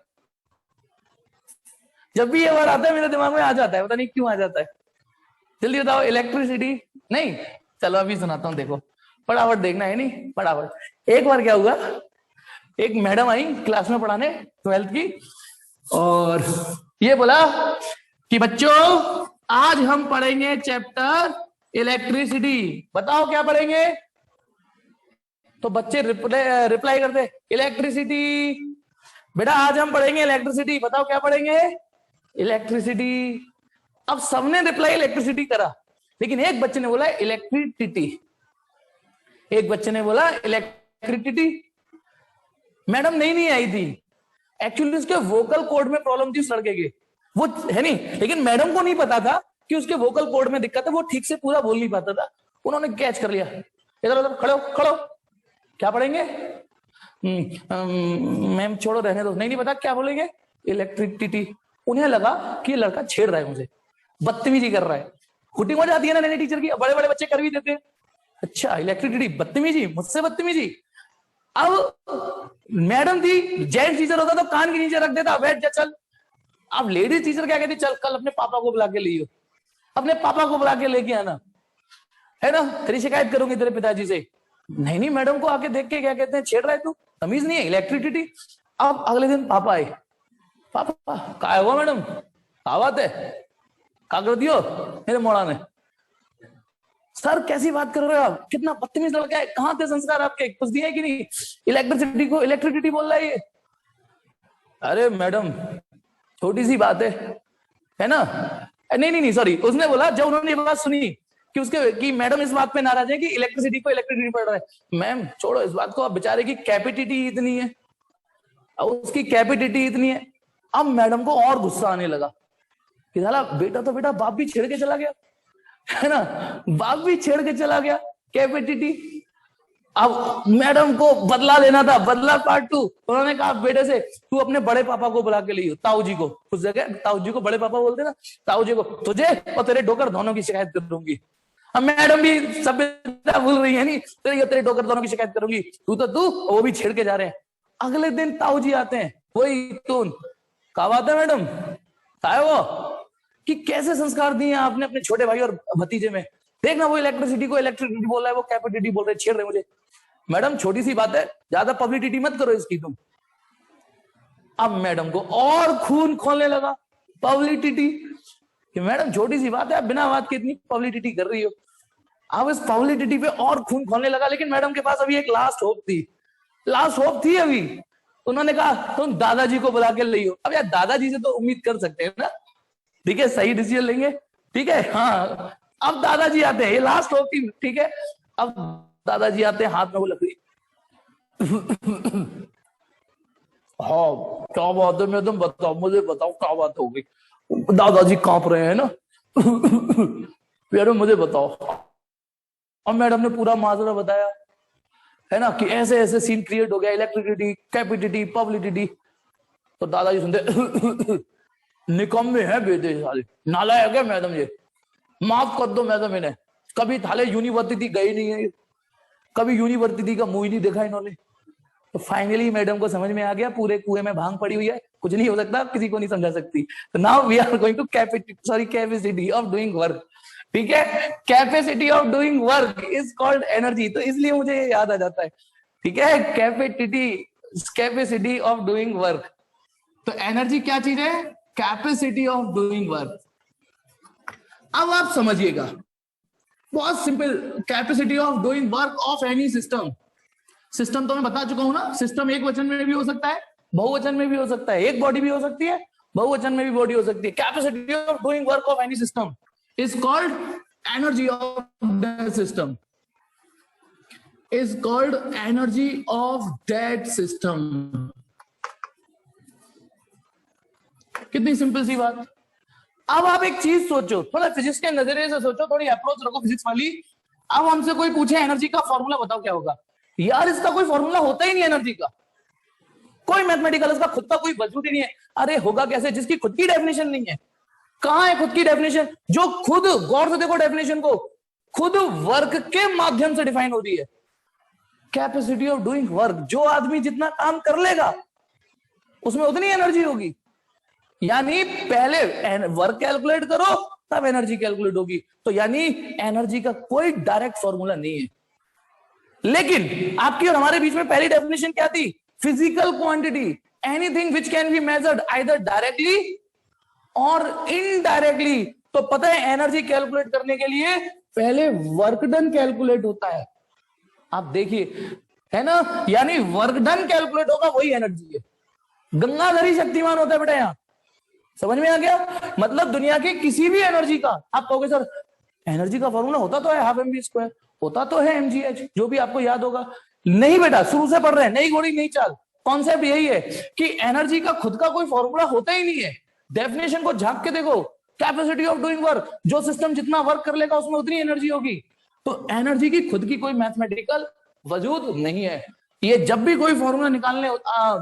जब भी ये वर्ड आता है मेरे दिमाग में आ जाता है, पता नहीं क्यों आ जाता है। जल्दी बताओ, इलेक्ट्रिसिटी नहीं? चलो अभी सुनाता हूं, देखो फटाफट देखना है, नहीं फटाफट। एक बार क्या हुआ, एक मैडम आई क्लास में पढ़ाने 12th की, और ये बोला कि बच्चों आज हम पढ़ेंगे चैप्टर इलेक्ट्रिसिटी। बताओ क्या पढ़ेंगे? तो बच्चे रिप्लाई करते इलेक्ट्रिसिटी। बेटा आज हम पढ़ेंगे इलेक्ट्रिसिटी। बताओ क्या पढ़ेंगे? इलेक्ट्रिसिटी। अब सबने रिप्लाई इलेक्ट्रिसिटी करा, लेकिन एक बच्चे ने बोला इलेक्ट्रिसिटी, एक बच्चे ने बोला इलेक्ट्रिसिटी। मैडम नहीं आई थी, एक्चुअली उसके वोकल कॉर्ड में प्रॉब्लम थी उस लड़के के, वो है नहीं, लेकिन मैडम को नहीं पता था कि उसके वोकल कॉर्ड में दिक्कत है, वो ठीक से पूरा बोल नहीं पाता था। उन्होंने कैच कर लिया, इधर उधर खड़ो खड़ो, क्या पढ़ेंगे? मैम छोड़ो रहने दो, नहीं पता क्या बोलेंगे, इलेक्ट्रिसिटी। उन्हें लगा कि ये लड़का छेड़ रहा है मुझे, बदतमीजी कर रहा है। हुटिंग हो जाती है ना नई टीचर की, बड़े बड़े बच्चे कर भी देते हैं। अच्छा इलेक्ट्रिसिटी, बदतमीजी, मुझसे बदतमीजी। अब मैडम थी, जेंट्स टीचर होता तो कान के नीचे रख देता, बैठ जा चल। अब लेडीज टीचर क्या कहती, चल कल अपने पापा को बुला के लियो, अपने पापा को बुला के लेके आना, है ना, तेरी शिकायत करूंगी तेरे पिताजी से। नहीं मैडम को आके देख के क्या कहते हैं, छेड़ रहा है तू, तमीज नहीं है, इलेक्ट्रिसिटी। अब अगले दिन पापा आए, पापा क्या हुआ मैडम, क्या बात है, क्या कर दियो मेरे मोड़ा ने? सर कैसी बात कर रहे हो आप, कितना बदतमीज लड़का है, कहां थे संस्कार आपके, कुछ दिए कि नहीं? इलेक्ट्रिसिटी को इलेक्ट्रिसिटी बोल रहा है ये। अरे मैडम छोटी सी बात है ना। नहीं सॉरी, उसने बोला, जब उन्होंने ये बात सुनी कि उसके कि मैडम इस बात पे नाराज है कि इलेक्ट्रिसिटी को इलेक्ट्रिसिटी पढ़ रहा है। मैम छोड़ो इस बात को, अब बेचारे की कैपेसिटी इतनी है, उसकी कैपेसिटी इतनी है। अब मैडम को और गुस्सा आने लगा कि साला बेटा तो बेटा, बाप भी छेड़ के चला गया, है ना, बाप भी छेड़ के चला गया, कैपेसिटी। अब मैडम को बदला लेना था, बदला पार्ट 2। उन्होंने कहा बेटे से तू अपने बड़े पापा को बुला के लियो, ताऊ जी को, उस जगह ताऊ जी को बड़े पापा बोलते ना, ताऊ जी को, तुझे और तेरे डोकर दोनों की शिकायत कर दूंगी। अब मैडम भी सभ्यता भूल रही है, नहीं तेरे डोकर दोनों की शिकायत करूंगी, तू वो भी छेड़ के जा रहे हैं। अगले दिन ताऊ जी आते हैं, वही टून, क्या बात है मैडम, क्या वो कि कैसे संस्कार दिए आपने अपने छोटे भाई और भतीजे में, देखना वो इलेक्ट्रिसिटी को इलेक्ट्रिसिटी बोल रहा है, वो कैपेसिटी बोल रहे, छेड़ रहे मुझे। मैडम छोटी सी बात है, ज्यादा पब्लिसिटी मत करो इसकी तुम। अब मैडम को और खून खोलने लगा, पब्लिसिटी कि मैडम छोटी सी बात है, आप बिना बात के इतनी पब्लिसिटी कर रही हो। अब इस पब्लिसिटी पे और खून खोलने लगा, लेकिन मैडम के पास अभी एक लास्ट होप थी अभी। उन्होंने कहा तुम दादाजी को बुला के लियो। अब यार दादाजी से तो उम्मीद कर सकते हैं ना, ठीक है, सही डिसीजन लेंगे, ठीक है, हाँ। अब दादाजी आते हैं, ये लास्ट होप थी, ठीक है। अब दादाजी आते हैं, हाथ में वो लकड़ी, हाँ क्या बात है मैडम, बताओ मुझे, बताओ क्या बात हो गई। दादाजी कांप रहे हैं ना, मैडम मुझे बताओ। अब मैडम ने पूरा माजरा बताया, है ना, कि ऐसे ऐसे सीन क्रिएट हो गया, इलेक्ट्रिसिटी, कैपेसिटी, पब्लिसिटी। तो दादाजी सुनते, निकम्मे है बेटे साले, नालायक है मैडम ये, माफ कर दो मैडम इन्हें, कभी थाले यूनिवर्सिटी गई नहीं है, कभी यूनिवर्सिटी का मुंह ही नहीं देखा इन्होंने। तो फाइनली मैडम को समझ में आ गया, पूरे कुएं में भांग पड़ी हुई है, कुछ नहीं हो सकता, किसी को नहीं समझा सकती। तो now we are going to capacity of doing work, ठीक है, capacity of doing work is called energy. तो इसलिए मुझे ये याद आ जाता है, ठीक है, कैपेसिटी ऑफ डूइंग वर्क। तो एनर्जी क्या चीज है? Capacity of doing work. अब आप समझिएगा, बहुत simple, capacity of doing work of any system. System तो मैं बता चुका हूं ना, सिस्टम एक वचन में भी हो सकता है, बहुवचन में भी हो सकता है, एक बॉडी भी हो सकती है, बहुवचन में भी बॉडी हो सकती है। Capacity of doing work of any system is called energy of that system, is called energy of that system. कितनी सिंपल सी बात। अब आप एक चीज सोचो, थोड़ा फिजिक्स के नजरिए से सोचो, थोड़ी अप्रोच रखो फिजिक्स वाली। अब हमसे कोई पूछे एनर्जी का फॉर्मूला बताओ क्या होगा, यार इसका कोई फॉर्मूला होता ही नहीं एनर्जी का, कोई मैथमेटिकल इसका खुद का कोई वजूद ही नहीं है। अरे होगा कैसे जिसकी खुद की डेफिनेशन नहीं है? कहां है खुद की डेफिनेशन? जो खुद, गौर से देखो डेफिनेशन को, खुद वर्क के माध्यम से डिफाइन होती है। कैपेसिटी ऑफ डूइंग वर्क, जो आदमी जितना काम कर लेगा उसमें उतनी एनर्जी होगी। यानी पहले वर्क कैलकुलेट करो तब एनर्जी कैलकुलेट होगी। तो यानी एनर्जी का कोई डायरेक्ट फॉर्मूला नहीं है। लेकिन आपकी और हमारे बीच में पहली डेफिनेशन क्या थी? Physical quantity, anything which can be measured either directly और इनडायरेक्टली। तो पता है एनर्जी कैलकुलेट करने के लिए पहले वर्क डन कैलकुलेट होता है। आप देखिए, है ना, यानी वर्क डन कैलकुलेट होगा वही एनर्जी है। गंगाधरी शक्तिमान होता है बेटा, यहां समझ में आ गया। मतलब दुनिया की किसी भी एनर्जी का, आप कहोगे सर एनर्जी का फॉर्मूला होता तो है हाफ एम वी स्क्वायर, होता तो है mgh, जो भी आपको याद होगा। नहीं बेटा, शुरू से पढ़ रहे हैं, नई घोड़ी नई चाल। कॉन्सेप्ट यही है कि एनर्जी का खुद का कोई फॉर्मूला होता ही नहीं है। डेफिनेशन को झांक के देखो, कैपेसिटी ऑफ डूइंग वर्क, जो सिस्टम जितना वर्क कर लेगा उसमें उतनी एनर्जी होगी। तो एनर्जी की खुद की कोई मैथमेटिकल वजूद नहीं है। ये जब भी कोई फॉर्मूला निकालने,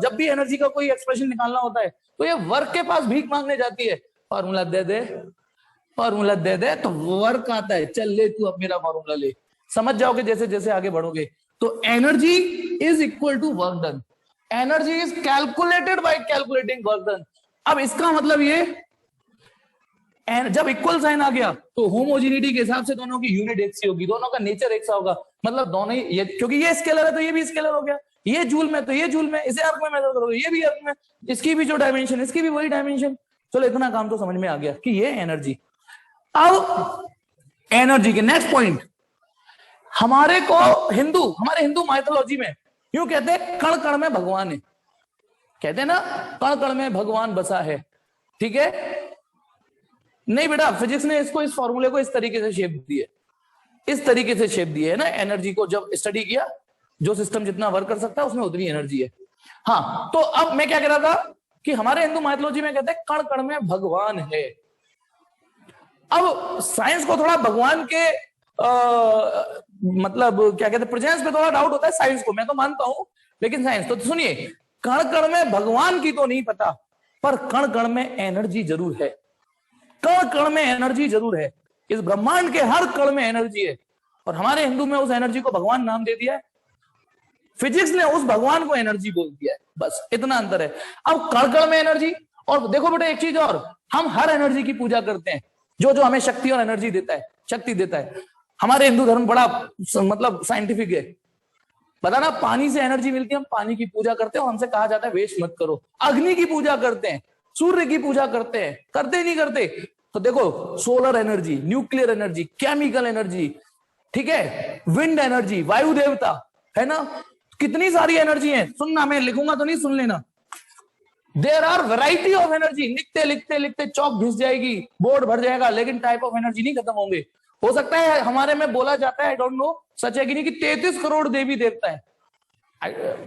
जब भी एनर्जी का कोई एक्सप्रेशन निकालना होता है तो ये वर्क के पास भीख मांगने जाती है, फॉर्मूला दे दे, फॉर्मूला दे दे, तो वर्क आता है, चल ले तू अब मेरा फॉर्मूला ले। समझ जाओगे जैसे जैसे आगे बढ़ोगे। तो energy is equal to work done, energy is calculated by calculating work done. अब इसका मतलब ये, जब इक्वल साइन आ गया तो होमोजेनिटी के हिसाब से दोनों की यूनिट एक सी होगी, दोनों का नेचर एक सा होगा। मतलब दोनों ही ये, क्योंकि ये स्केलर है तो ये भी स्केलर हो गया, ये जूल में तो ये जूल में, इसे अर्क में मेजर करोगे ये भी अर्क में, इसकी भी जो डायमेंशन इसकी भी वही डायमेंशन। चलो इतना काम तो समझ में आ गया कि ये एनर्जी। अब एनर्जी के नेक्स्ट पॉइंट, हमारे हिंदू माइथोलॉजी में यूं कहते हैं कण कण में भगवान है, कहते हैं ना कण कण में भगवान बसा है, ठीक है। नहीं बेटा, फिजिक्स ने इसको, इस फॉर्मूले को इस तरीके से शेप दी है, इस तरीके से शेप दी है ना एनर्जी को। जब स्टडी किया, जो सिस्टम जितना वर्क कर सकता है उसमें उतनी एनर्जी है। हाँ, तो अब मैं क्या कह रहा था कि हमारे हिंदू माइथोलॉजी में कहते हैं कण कण में भगवान है। अब साइंस को थोड़ा भगवान के मतलब क्या कहते हैं प्रेजेंस पे थोड़ा डाउट होता है साइंस को, मैं तो मानता हूं, लेकिन साइंस तो सुनिए, कण कण में भगवान की तो नहीं पता, पर कण कण में एनर्जी जरूर है, कण कण में एनर्जी जरूर है। इस ब्रह्मांड के हर कण में एनर्जी है, और हमारे हिंदू में उस एनर्जी को भगवान नाम दे दिया है, फिजिक्स ने उस भगवान को एनर्जी बोल दिया है, बस इतना अंतर है। अब कण कण में एनर्जी, और देखो बेटा एक चीज और, हम हर एनर्जी की पूजा करते हैं, जो जो हमें शक्ति और एनर्जी देता है, शक्ति देता है। हमारे हिंदू धर्म बड़ा मतलब साइंटिफिक है, पता ना, पानी से एनर्जी मिलती है, हम पानी की पूजा करते हैं और हमसे कहा जाता है वेस्ट मत करो। अग्नि की पूजा करते हैं, सूर्य की पूजा करते हैं, करते ही नहीं करते। तो देखो solar energy, nuclear energy, chemical energy, ठीक है, विंड एनर्जी, वायु देवता, है ना, कितनी सारी एनर्जी है। सुनना, मैं लिखूंगा तो नहीं, सुन लेना। There are variety of energy, लिखते लिखते लिखते चौक घिस जाएगी, बोर्ड भर जाएगा, लेकिन टाइप ऑफ एनर्जी नहीं खत्म होंगे। हो सकता है हमारे में बोला जाता है, आई डोंट नो सच है कि नहीं, कि 33 करोड़ देवी देवता है,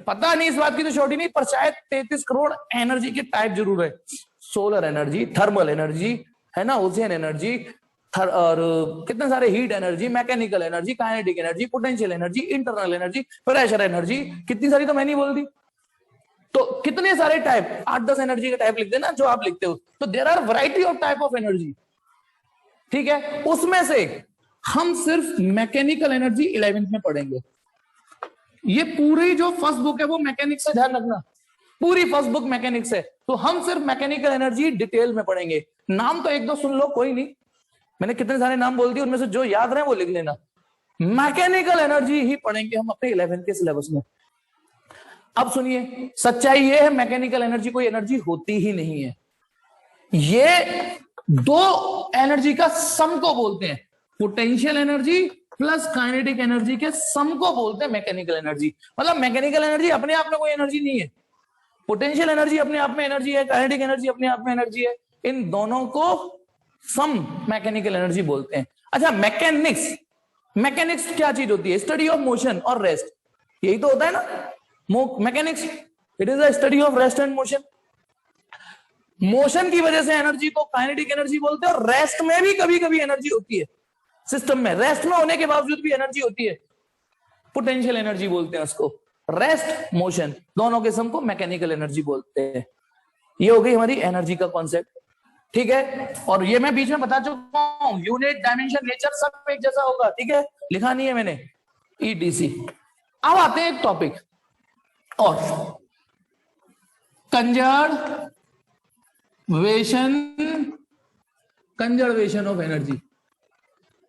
पता नहीं इस बात की तो छोटी नहीं, पर शायद 33 करोड़ एनर्जी के टाइप जरूर है। सोलर एनर्जी, थर्मल एनर्जी, है ना, ओशियन एनर्जी, और कितने सारे heat energy, mechanical energy, kinetic energy, potential energy, internal energy, pressure energy, कितनी सारी तो मैं नहीं बोल दी। तो कितने सारे टाइप, 8-10 एनर्जी के टाइप लिख देना जो आप लिखते हो। तो there are variety of type of energy, ठीक है। उसमें से हम सिर्फ मैकेनिकल एनर्जी 11th में पढ़ेंगे। ये पूरी जो फर्स्ट बुक है वो मैकेनिक्स है, ध्यान रखना, पूरी फर्स्ट बुक मैकेनिक्स है। तो हम सिर्फ मैकेनिकल एनर्जी डिटेल में पढ़ेंगे। नाम तो एक दो सुन लो, कोई नहीं, मैंने कितने सारे नाम बोल दिए, उनमें से जो याद रहे वो लिख लेना। मैकेनिकल एनर्जी ही पढ़ेंगे हम अपने 11th के सिलेबस में। अब सुनिए, सच्चाई ये है मैकेनिकल एनर्जी कोई एनर्जी होती ही नहीं है। ये दो एनर्जी का सम को बोलते हैं, potential energy plus kinetic energy के सम को बोलते हैं मैकेनिकल एनर्जी। मतलब मैकेनिकल एनर्जी अपने आप में कोई एनर्जी नहीं है, पोटेंशियल एनर्जी अपने आप में एनर्जी है, काइनेटिक एनर्जी अपने आप में एनर्जी है, इन दोनों को सम मैकेनिकल एनर्जी बोलते हैं। अच्छा, मैकेनिक्स, मैकेनिक्स क्या चीज होती है? स्टडी ऑफ मोशन और रेस्ट, यही तो होता है ना mechanics. It is a study of rest and motion. Motion की वजह से एनर्जी को काइनेटिक एनर्जी बोलते हैं, और रेस्ट में भी कभी कभी एनर्जी होती है सिस्टम में, रेस्ट में होने के बावजूद भी एनर्जी होती है, पोटेंशियल एनर्जी बोलते हैं उसको। रेस्ट मोशन दोनों के सम को मैकेनिकल एनर्जी बोलते हैं। ये हो गई हमारी एनर्जी का कॉन्सेप्ट, ठीक है। और ये मैं बीच में बता चुका हूं, यूनिट, डायमेंशन, नेचर सब एक जैसा होगा, ठीक है, लिखा नहीं है मैंने, ईटीसी। अब आते हैं एक टॉपिक और, कंजर्वेशन ऑफ एनर्जी।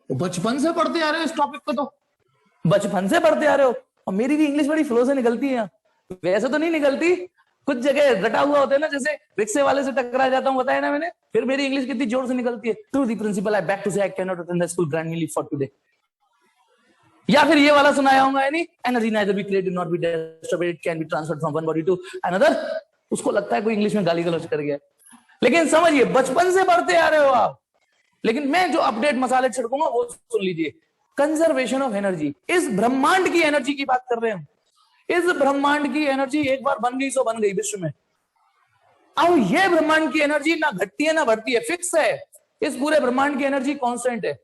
बचपन से पढ़ते आ रहे हो इस टॉपिक को, तो बचपन से पढ़ते आ रहे हो, और मेरी भी इंग्लिश बड़ी फ्लो से निकलती है, वैसे तो नहीं निकलती, कुछ जगह रटा हुआ होता है ना, जैसे रिक्शे वाले से टकरा जाता हूँ, बताया ना मैंने, फिर मेरी इंग्लिश कितनी जोर से निकलती है, to the principal I beg to say I can not attend the school grant leave for today. या फिर ये वाला सुनाया होगा यानी energy neither be created not be distributed, it can be transferred from one body to another. उसको लगता है कोई इंग्लिश में गाली गलौज कर गया, लेकिन समझिए बचपन से पढ़ते आ रहे हो आप, लेकिन मैं जो अपडेट मसाले छिड़कूंगा वो सुन लीजिए। कंजर्वेशन ऑफ एनर्जी, इस ब्रह्मांड की एनर्जी की बात कर रहे हैं हम। इस ब्रह्मांड की एनर्जी एक बार बन गई सो बन गई विश्व में। अब ये ब्रह्मांड की एनर्जी ना घटती है ना बढ़ती है, फिक्स है। इस पूरे ब्रह्मांड की एनर्जी कांस्टेंट है।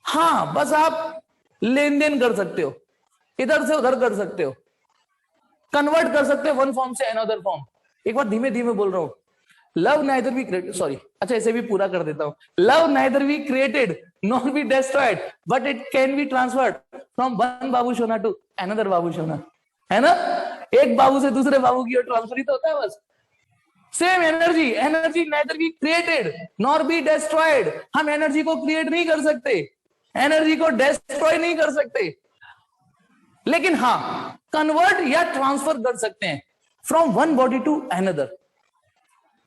हाँ, बस आप लेन देन कर सकते हो, इधर से उधर कर सकते हो, कन्वर्ट कर सकते हो वन फॉर्म से अनदर फॉर्म। एक बार धीमे धीमे बोल रहा हूं। Love neither be created, sorry, अच्छा इसे भी पूरा कर देता हूं। Love neither be created not be destroyed, but it can be transferred from one बाबू सोना टू अनदर बाबू सोना, है ना? एक बाबू से दूसरे बाबू की ओर ट्रांसफर ही तो होता है बस। Same energy, energy neither be created nor be destroyed. हम एनर्जी को क्रिएट नहीं कर सकते, एनर्जी को डिस्ट्रॉय नहीं कर सकते, लेकिन हां कन्वर्ट या ट्रांसफर कर सकते हैं from one body to another.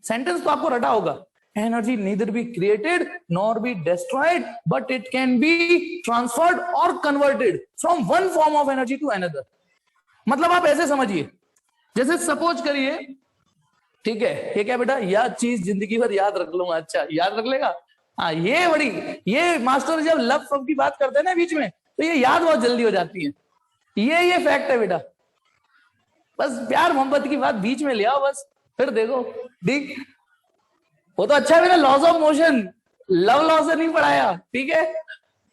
Sentence तो आपको रटा होगा, energy neither be created nor be destroyed but it can be transferred और converted from one form of energy to another. मतलब आप ऐसे समझिए, जैसे सपोज करिए, ठीक है, ये क्या बेटा, यह चीज जिंदगी भर याद रख लूंगा। अच्छा, याद रख लेगा? हाँ, ये बड़ी, ये मास्टर जब लव फव की बात करते हैं ना बीच में, तो ये याद बहुत जल्दी हो जाती है। ये फैक्ट है बेटा। बस प्यार मोहब्बत की बात बीच में ले आओ बस, फिर देखो ठीक। वो तो अच्छा है मैंने laws of motion, love law से नहीं पढ़ाया, ठीक है,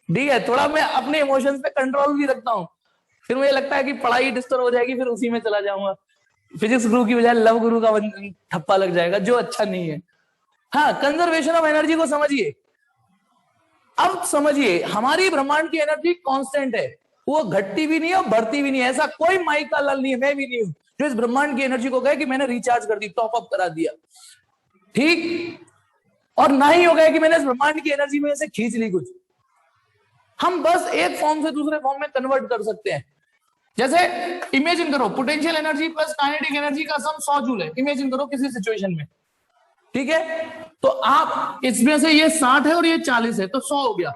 ठीक है। थोड़ा मैं अपने इमोशंस पे कंट्रोल भी रखता हूँ, फिर मुझे लगता है कि पढ़ाई डिस्टर्ब हो जाएगी, फिर उसी में चला जाऊंगा, फिजिक्स गुरु की बजाय लव गुरु का ठप्पा लग जाएगा, जो अच्छा नहीं है। हाँ, कंजर्वेशन ऑफ एनर्जी को समझिए। अब समझिए, हमारी ब्रह्मांड की एनर्जी कांस्टेंट है, वो घटती भी नहीं है और बढ़ती भी नहीं है। ऐसा कोई माई का लाल नहीं है, मैं भी नहीं हूं, जो इस ब्रह्मांड की एनर्जी को कहे कि मैंने रिचार्ज कर दी, टॉप अप करा दिया, ठीक। और ना ही हो गया कि मैंने इस ब्रह्मांड की एनर्जी में से खींच ली कुछ। हम बस एक फॉर्म से दूसरे फॉर्म में कन्वर्ट कर सकते हैं। जैसे इमेजिन करो, potential energy plus kinetic energy का सम 100 जूल है, इमेजिन करो किसी सिचुएशन में, ठीक है। तो आप इसमें से ये 60 है और ये 40 है, तो 100 हो गया।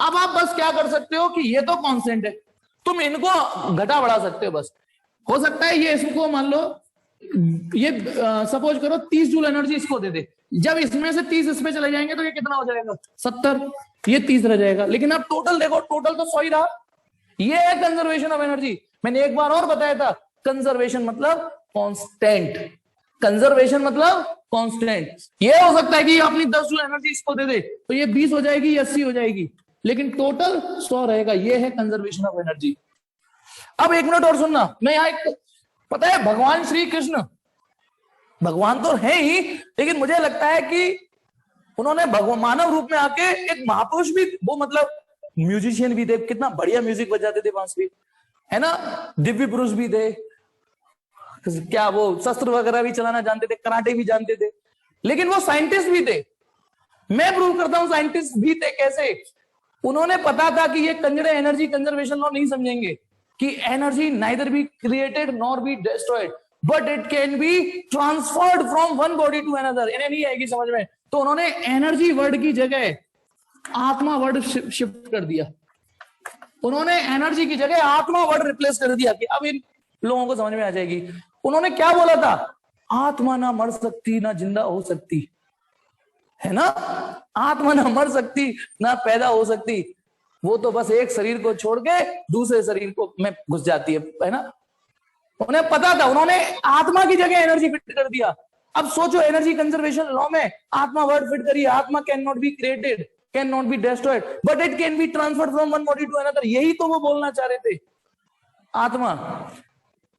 अब आप बस क्या कर सकते हो कि ये तो कांस्टेंट है, तुम इनको घटा बढ़ा सकते हो। बस हो सकता है ये इसको मान लो, ये सपोज करो 30 जूल एनर्जी इसको दे दे, जब इसमें से 30 इसमें चले जाएंगे तो ये कितना हो जाएगा, 70, ये 30 रह जाएगा। लेकिन आप टोटल देखो, टोटल तो 100 ही रहा। ये है कंजर्वेशन ऑफ एनर्जी। मैंने एक बार और बताया था, कंजर्वेशन मतलब कांस्टेंट, कंजर्वेशन मतलब कांस्टेंट। ये हो सकता है कि अपनी 10 जूल एनर्जी इसको दे दे तो ये 20 हो जाएगी, 80 हो जाएगी, लेकिन टोटल 100 रहेगा। ये है कंजर्वेशन ऑफ एनर्जी। अब एक मिनट और सुनना, मैं यहाँ एक, पता है भगवान श्री कृष्ण, भगवान तो है ही, लेकिन मुझे लगता है कि उन्होंने भगवान मानव रूप में आके एक महापुरुष भी, वो मतलब म्यूजिशियन भी थे, कितना बढ़िया म्यूजिक बजाते थे बांसुरी, है ना, दिव्य पुरुष भी थे, क्या वो शस्त्र वगैरह भी चलाना जानते थे, कराटे भी जानते थे, लेकिन वो साइंटिस्ट भी थे। मैं प्रूव करता हूं साइंटिस्ट भी थे। कैसे? उन्होंने पता था कि ये कंजरे एनर्जी कंजर्वेशन लॉ नहीं समझेंगे कि energy neither be created nor be destroyed but it can be transferred from one body to another. इन्हें नहीं आएगी समझ में, तो उन्होंने एनर्जी वर्ड की जगह आत्मा वर्ड शिफ्ट कर दिया। उन्होंने एनर्जी की जगह आत्मा वर्ड रिप्लेस कर दिया कि अब इन लोगों को समझ में आ जाएगी। उन्होंने क्या बोला था? आत्मा ना मर सकती ना जिंदा हो सकती, है ना, आत्मा ना मर सकती ना पैदा हो सकती, वो तो बस एक शरीर को छोड़ के दूसरे शरीर को में घुस जाती है ना। उन्हें पता था, उन्होंने आत्मा की जगह एनर्जी फिट कर दिया। अब सोचो, एनर्जी कंजर्वेशन लॉ में आत्मा वर्ड फिट करिए, आत्मा can not be created, can not be destroyed but it can be transferred from one body to another. यही तो वो बोलना चाह रहे थे। आत्मा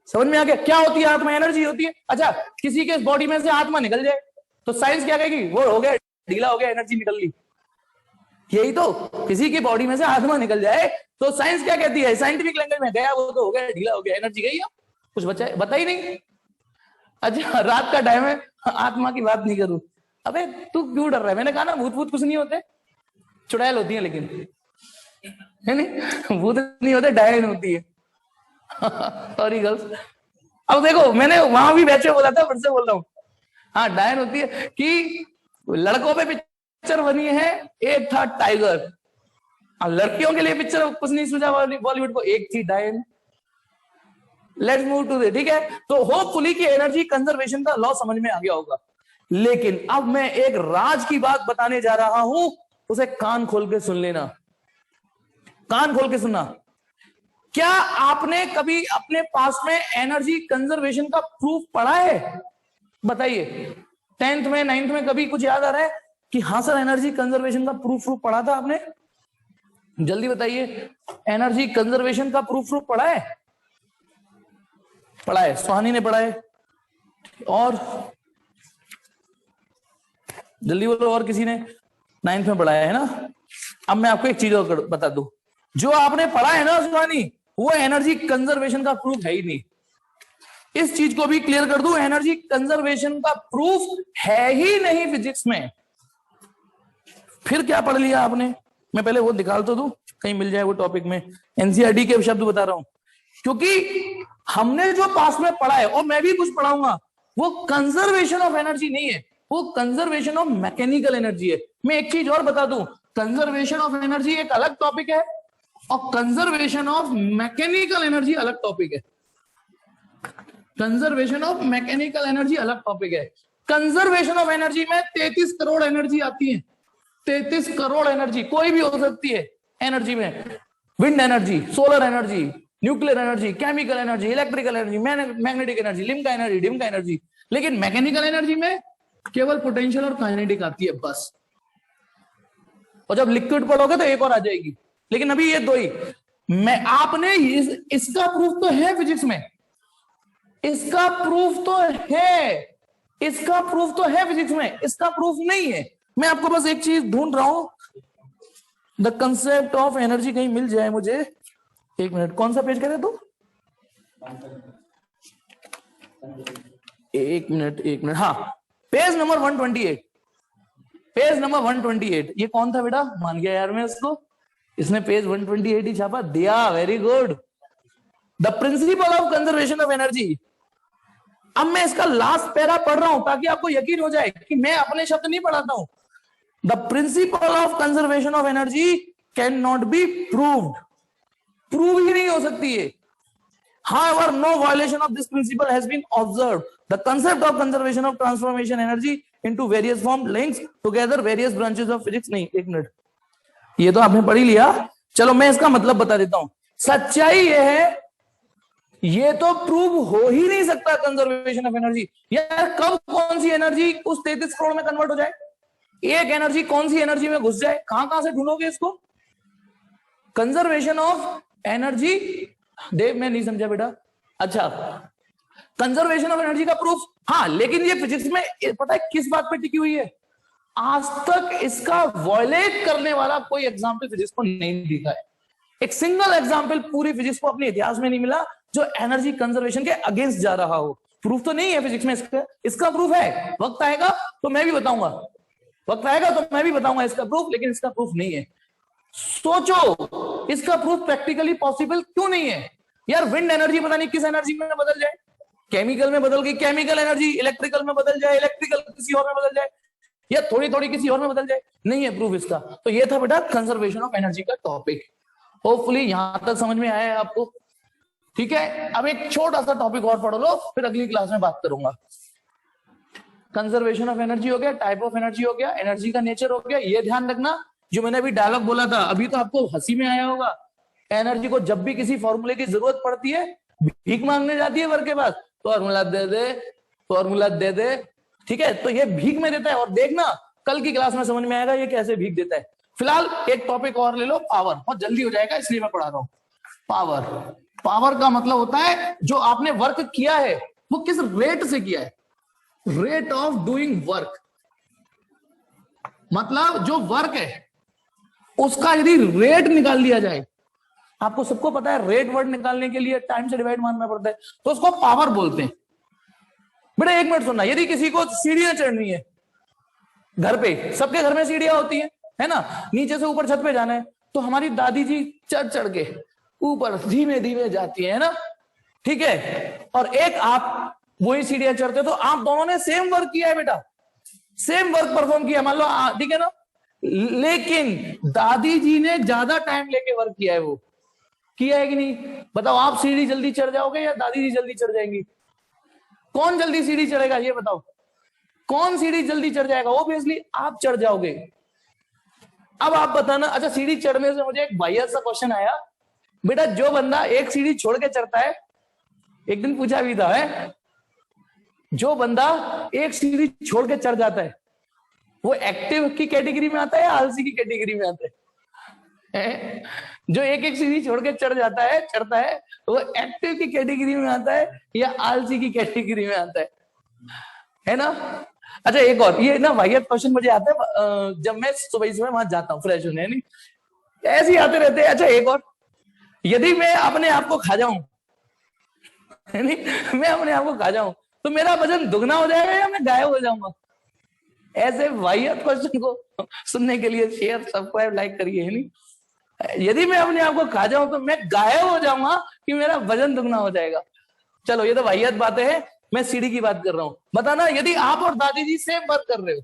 समझ में आ गया? क्या होती है आत्मा? एनर्जी होती है। अच्छा, किसी के बॉडी में से आत्मा निकल जाए तो साइंस क्या कहेगी? वो हो गया, ढीला हो गया, एनर्जी निकल ली। यही तो, किसी की बॉडी में से आत्मा निकल जाए तो साइंस क्या कहती है? साइंटिफिक लैंग्वेज में गया, वो तो हो गया, ढीला हो गया, एनर्जी गई। कुछ बता ही नहीं। अच्छा, रात का टाइम है, आत्मा की बात नहीं करूं। अबे तू क्यों डर रहा है? मैंने कहा ना, भूत भूत कुछ नहीं होते, चुड़ैल होती है, लेकिन है नहीं, भूत नहीं होते, डायन होती है। Sorry girls. अब देखो मैंने वहां भी बैच में बोला था, फिर से बोल रहा हूँ। हाँ डायन होती है कि लड़कों पे पिक्चर बनी है, एक था टाइगर। लड़कियों के लिए पिक्चर कुछ नहीं सूझा बॉलीवुड को, एक थी डायन। लेट्स मूव टू दे, ठीक है। तो होपफुली की एनर्जी कंजर्वेशन का लॉ समझ में आ गया होगा। लेकिन अब मैं एक राज की बात बताने जा रहा हूं, उसे कान खोल के सुन लेना, कान खोल के सुनना। क्या आपने कभी अपने पास में एनर्जी कंजर्वेशन का प्रूफ पढ़ा है? बताइए, 10th में 9th में कभी कुछ याद आ रहा है कि हाँ सर एनर्जी कंजर्वेशन का प्रूफ पढ़ा था आपने? जल्दी बताइए, एनर्जी कंजर्वेशन का प्रूफ पढ़ा है? पढ़ा है, सुहानी ने पढ़ा है, और जल्दी बोलो, और किसी ने 9th में पढ़ाया है ना? अब मैं आपको एक चीज और बता दूं, जो आपने पढ़ा है ना सुहानी, वो एनर्जी कंजर्वेशन का प्रूफ है ही नहीं। इस चीज को भी क्लियर कर दूं, एनर्जी कंजर्वेशन का प्रूफ है ही नहीं फिजिक्स में। फिर क्या पढ़ लिया आपने? मैं पहले वो निकाल तो दूं, कहीं मिल जाए वो टॉपिक में। एनसीईआरटी के शब्द बता रहा हूं, क्योंकि हमने जो पास में पढ़ा है, और मैं भी कुछ पढ़ाऊंगा, वो कंजर्वेशन ऑफ एनर्जी नहीं है, वो कंजर्वेशन ऑफ मैकेनिकल एनर्जी है। मैं एक चीज और बता दूं, कंजर्वेशन ऑफ एनर्जी एक अलग टॉपिक है, और कंजर्वेशन ऑफ मैकेनिकल एनर्जी अलग टॉपिक है। कंजर्वेशन ऑफ मैकेनिकल एनर्जी अलग टॉपिक है। कंजर्वेशन ऑफ एनर्जी में 33 करोड़ एनर्जी आती है, 33 करोड़ एनर्जी कोई भी हो सकती है एनर्जी में। Wind energy, solar energy, nuclear energy, chemical energy, electrical energy, magnetic energy, Limca energy, डिम्का एनर्जी। लेकिन मैकेनिकल एनर्जी में केवल पोटेंशियल और काइनेटिक आती है बस। और जब लिक्विड पढ़ोगे तो एक और आ जाएगी, लेकिन अभी ये दो ही। मैं आपने इसका प्रूफ तो है फिजिक्स में, इसका प्रूफ तो है, इसका प्रूफ तो है फिजिक्स में, इसका प्रूफ नहीं है। मैं आपको बस एक चीज ढूंढ रहा हूं, द कंसेप्ट ऑफ एनर्जी कहीं मिल जाए मुझे। एक मिनट, कौन सा पेज कह रहे तू? एक मिनट, हाँ पेज नंबर 128, पेज नंबर 128। ये कौन था बेटा? मान गया यार मैं इसको, इसने पेज 128 ही छापा दिया, very good. The principle of conservation of energy. अब मैं इसका लास्ट पैरा पढ़ रहा हूं ताकि आपको यकीन हो जाए कि मैं अपने शब्द नहीं पढ़ाता हूं। The principle of conservation of energy can not be proved, prove ही नहीं हो सकती है। However, no violation of this principle has been observed. The concept of conservation of transformation energy into various form links together various branches of physics। नहीं, एक minute, ये तो आपने पढ़ ही लिया, चलो मैं इसका मतलब बता देता हूं। सच्चाई ये है, ये तो प्रूव हो ही नहीं सकता कंजर्वेशन ऑफ एनर्जी। यार कब कौन सी एनर्जी उस 33 करोड़ में कन्वर्ट हो जाए, एक एनर्जी कौन सी एनर्जी में घुस जाए, कहां से ढूंढोगे इसको? कंजर्वेशन ऑफ एनर्जी, देव मैं नहीं समझा बेटा। अच्छा, कंजर्वेशन ऑफ एनर्जी का प्रूफ, हाँ, लेकिन ये फिजिक्स में पता है किस बात पे टिकी हुई है? आज तक इसका वॉयलेट करने वाला कोई एग्जाम्पल फिजिक्स को नहीं दिखा है। एक सिंगल एग्जाम्पल पूरी फिजिक्स को अपने इतिहास में नहीं मिला जो एनर्जी कंजर्वेशन के अगेंस्ट जा रहा हो। प्रूफ तो नहीं है फिजिक्स में इसका प्रूफ है, वक्त आएगा तो मैं भी बताऊंगा, वक्त आएगा तो मैं भी बताऊंगा इसका प्रूफ, लेकिन इसका प्रूफ नहीं है। सोचो इसका प्रूफ प्रैक्टिकली पॉसिबल क्यों नहीं है? यार विंड एनर्जी पता नहीं किस एनर्जी में बदल जाए, केमिकल में बदल गई केमिकल एनर्जी, इलेक्ट्रिकल में बदल जाए, इलेक्ट्रिकल किसी और में बदल जाए, या थोड़ी थोड़ी किसी और में बदल जाए, नहीं है प्रूफ इसका। तो ये था बेटा कंजर्वेशन ऑफ एनर्जी का टॉपिक। होपफुली यहां तक समझ में आया है आपको, ठीक है। अब एक छोटा सा टॉपिक और पढ़ लो, फिर अगली क्लास में बात करूंगा। कंजर्वेशन ऑफ एनर्जी हो गया, टाइप ऑफ एनर्जी हो गया, एनर्जी का नेचर हो गया। ये ध्यान रखना जो मैंने अभी डायलॉग बोला था, अभी तो आपको हंसी में आया होगा। एनर्जी को जब भी किसी फॉर्मूले की जरूरत पड़ती है, भीख मांगने जाती है वर्ग के पास, फॉर्मूला दे दे, फॉर्मूला दे दे, ठीक है। तो ये भीख में देता है, और देखना कल की क्लास में समझ में आएगा ये कैसे भीख देता है। फिलहाल एक टॉपिक और ले लो, पावर, बहुत जल्दी हो जाएगा इसलिए मैं पढ़ा रहा हूं। पावर, पावर का मतलब होता है जो आपने वर्क किया है वो किस रेट से किया है, रेट ऑफ डूइंग वर्क। मतलब जो वर्क है उसका यदि रेट निकाल लिया जाए, आपको सबको पता है रेट वर्ड निकालने के लिए टाइम से डिवाइड मानना पड़ता है, तो उसको पावर बोलते हैं। बेटा एक मिनट सुनना, यदि किसी को सीढ़ियां चढ़नी है घर पे, सबके घर में सीढ़ियां होती है ना, नीचे से ऊपर छत पे जाना है, तो हमारी दादी जी चढ़ चढ़ के ऊपर धीमे धीमे जाती है ना, ठीक है, और एक आप वही सीढ़ियां चढ़ते हो, तो आप दोनों ने सेम वर्क किया है बेटा, सेम वर्क परफॉर्म किया, मान लो ठीक है ना। लेकिन दादी जी ने ज्यादा टाइम लेके वर्क किया है, वो किया है कि नहीं? बताओ, आप सीढ़ी जल्दी चढ़ जाओगे या दादी जी जल्दी चढ़ जाएंगी? कौन जल्दी सीढ़ी चढ़ेगा ये बताओ, कौन सीढ़ी जल्दी चढ़ जाएगा? ऑब्वियसली आप चढ़ जाओगे। अब आप बताना। अच्छा, सीढ़ी चढ़ने से मुझे एक वाहियात सा क्वेश्चन आया बेटा, जो बंदा एक सीढ़ी छोड़ के चढ़ता है, एक दिन पूछा भी था है, जो बंदा एक सीढ़ी छोड़ के चढ़ जाता है वो एक्टिव की कैटेगरी में आता है या आलसी की कैटेगरी में आता है? जो एक एक सीढ़ी छोड़ के चढ़ता है वो एक्टिव की कैटेगरी में आता है या आलसी की कैटेगरी में आता है ना? अच्छा, एक और ये ना वाहियात क्वेश्चन मुझे आता है जब मैं सुबह सुबह वहां जाता हूँ फ्रेश होने, नहीं ऐसे ही आते रहते हैं। अच्छा, एक और, यदि मैं अपने आप को खा जाऊं, नहीं मैं अपने आप को खा जाऊं, तो मेरा वजन दुगना हो जाएगा या मैं गायब हो जाऊंगा? ऐसे वाहियात क्वेश्चन को सुनने के लिए शेयर सब्सक्राइब लाइक करिए, है नहीं? यदि मैं अपने आप को खा जाऊं तो मैं गायब हो जाऊंगा कि मेरा वजन दुगना हो जाएगा? चलो, ये तो वाहियात बातें हैं, मैं सीढ़ी की बात कर रहा हूं। बताना, यदि आप और दादी जी सेम वर्क कर रहे हो,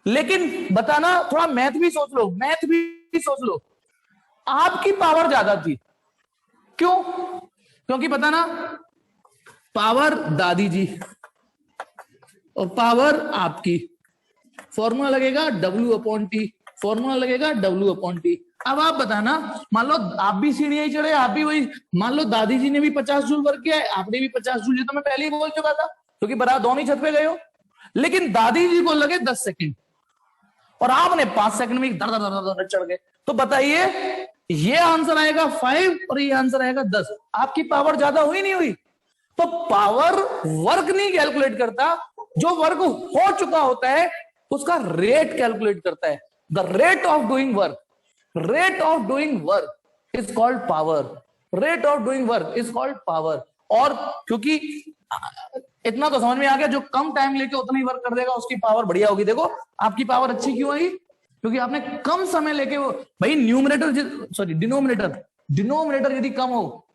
लेकिन बताना, थोड़ा मैथ भी सोच लो, मैथ भी सोच लो, आपकी पावर ज्यादा थी, क्यों? क्योंकि बताना, पावर दादी जी और पावर आपकी, फॉर्मूला लगेगा W/T, फॉर्मूला लगेगा W/T। अब आप बताना, मान लो आप भी सीढ़ियां ही चढ़े, आप भी वही, मान लो दादी जी ने भी 50 जूल वर्क किया है, आपने भी 50 जूल, ये तो मैं पहले ही बोल चुका था, क्योंकि बराबर दोनों ही छत पे गए हो। लेकिन दादी जी को लगे 10 सेकंड और आपने 5 सेकंड में दर दर दर दर चढ़ गए, तो बताइए ये आंसर आएगा 5 और ये आंसर आएगा 10। आपकी पावर ज्यादा हुई नहीं हुई? तो पावर वर्क नहीं कैलकुलेट करता, जो वर्क हो चुका होता है उसका रेट कैलकुलेट करता है। The rate of doing work, rate of doing work is called power, rate of doing work is called power. और क्योंकि इतना तो समझ में आ गया, जो कम टाइम लेके उतना ही वर्क कर देगा उसकी पावर बढ़िया होगी। देखो आपकी पावर अच्छी क्यों आई, क्योंकि आपने कम समय लेके वो, भाई न्यूमरेटर सॉरी डिनोमिनेटर यदि कम हो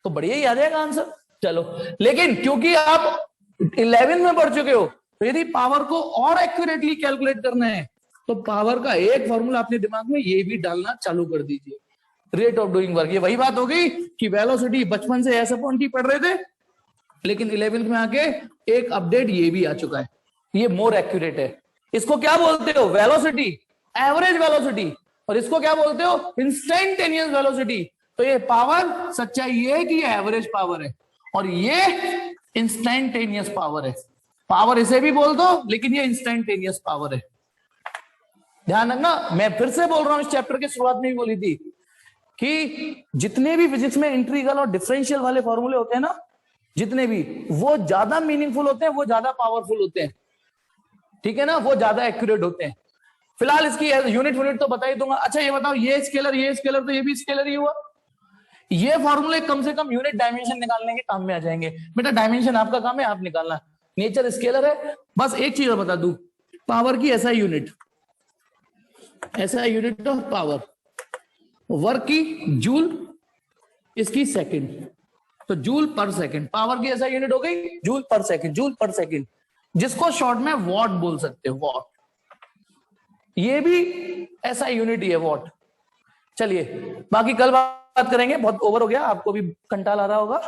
तो बढ़िया ही आ जाएगा आंसर। चलो, लेकिन क्योंकि आप 11 में पढ़ चुके हो, तो यदि पावर को और एक्यूरेटली कैलकुलेट करना है तो पावर का एक फॉर्मूला अपने दिमाग में ये भी डालना चालू कर दीजिए, रेट ऑफ डूइंग वर्क। ये वही बात हो गई कि वेलोसिटी बचपन से S/T पढ़ रहे थे, लेकिन 11th में आके एक अपडेट ये भी आ चुका है, ये मोर एक्यूरेट है। इसको क्या बोलते हो? Velocity, average velocity. और इसको क्या बोलते हो? Instantaneous velocity. तो ये पावर, सच्चाई ये है कि ये एवरेज पावर है और ये इंस्टेंटेनियस पावर है। पावर इसे भी बोल दो, लेकिन ये इंस्टेंटेनियस पावर है। ध्यान रखना, मैं फिर से बोल रहा हूं, इस चैप्टर की शुरुआत में ही बोली थी कि जितने भी फिजिक्स में इंटीग्रल और डिफरेंशियल वाले फॉर्मूले होते हैं ना, जितने भी, वो ज्यादा मीनिंगफुल होते हैं, वो ज्यादा पावरफुल होते हैं, ठीक है ना, वो ज्यादा एक्यूरेट होते हैं। फिलहाल इसकी यूनिट तो बता ही दूंगा। अच्छा ये बताओ, ये स्केलर तो ये भी स्केलर ही हुआ। ये फॉर्मूले कम से कम यूनिट डायमेंशन निकालने के काम में आ जाएंगे। बेटा डायमेंशन आपका काम है, आप निकालना। नेचर स्केलर है। बस एक चीज बता दूं, पावर की ऐसा यूनिट ऑफ पावर, वर्क की जूल, इसकी सेकंड, तो जूल पर सेकंड। पावर की ऐसा यूनिट हो गई जूल पर सेकंड, जिसको शॉर्ट में वॉट बोल सकते हो, वॉट। ये भी ऐसा यूनिट ही है, वॉट। चलिए बाकी कल बात करेंगे, बहुत ओवर हो गया, आपको भी कंटाल आ रहा होगा।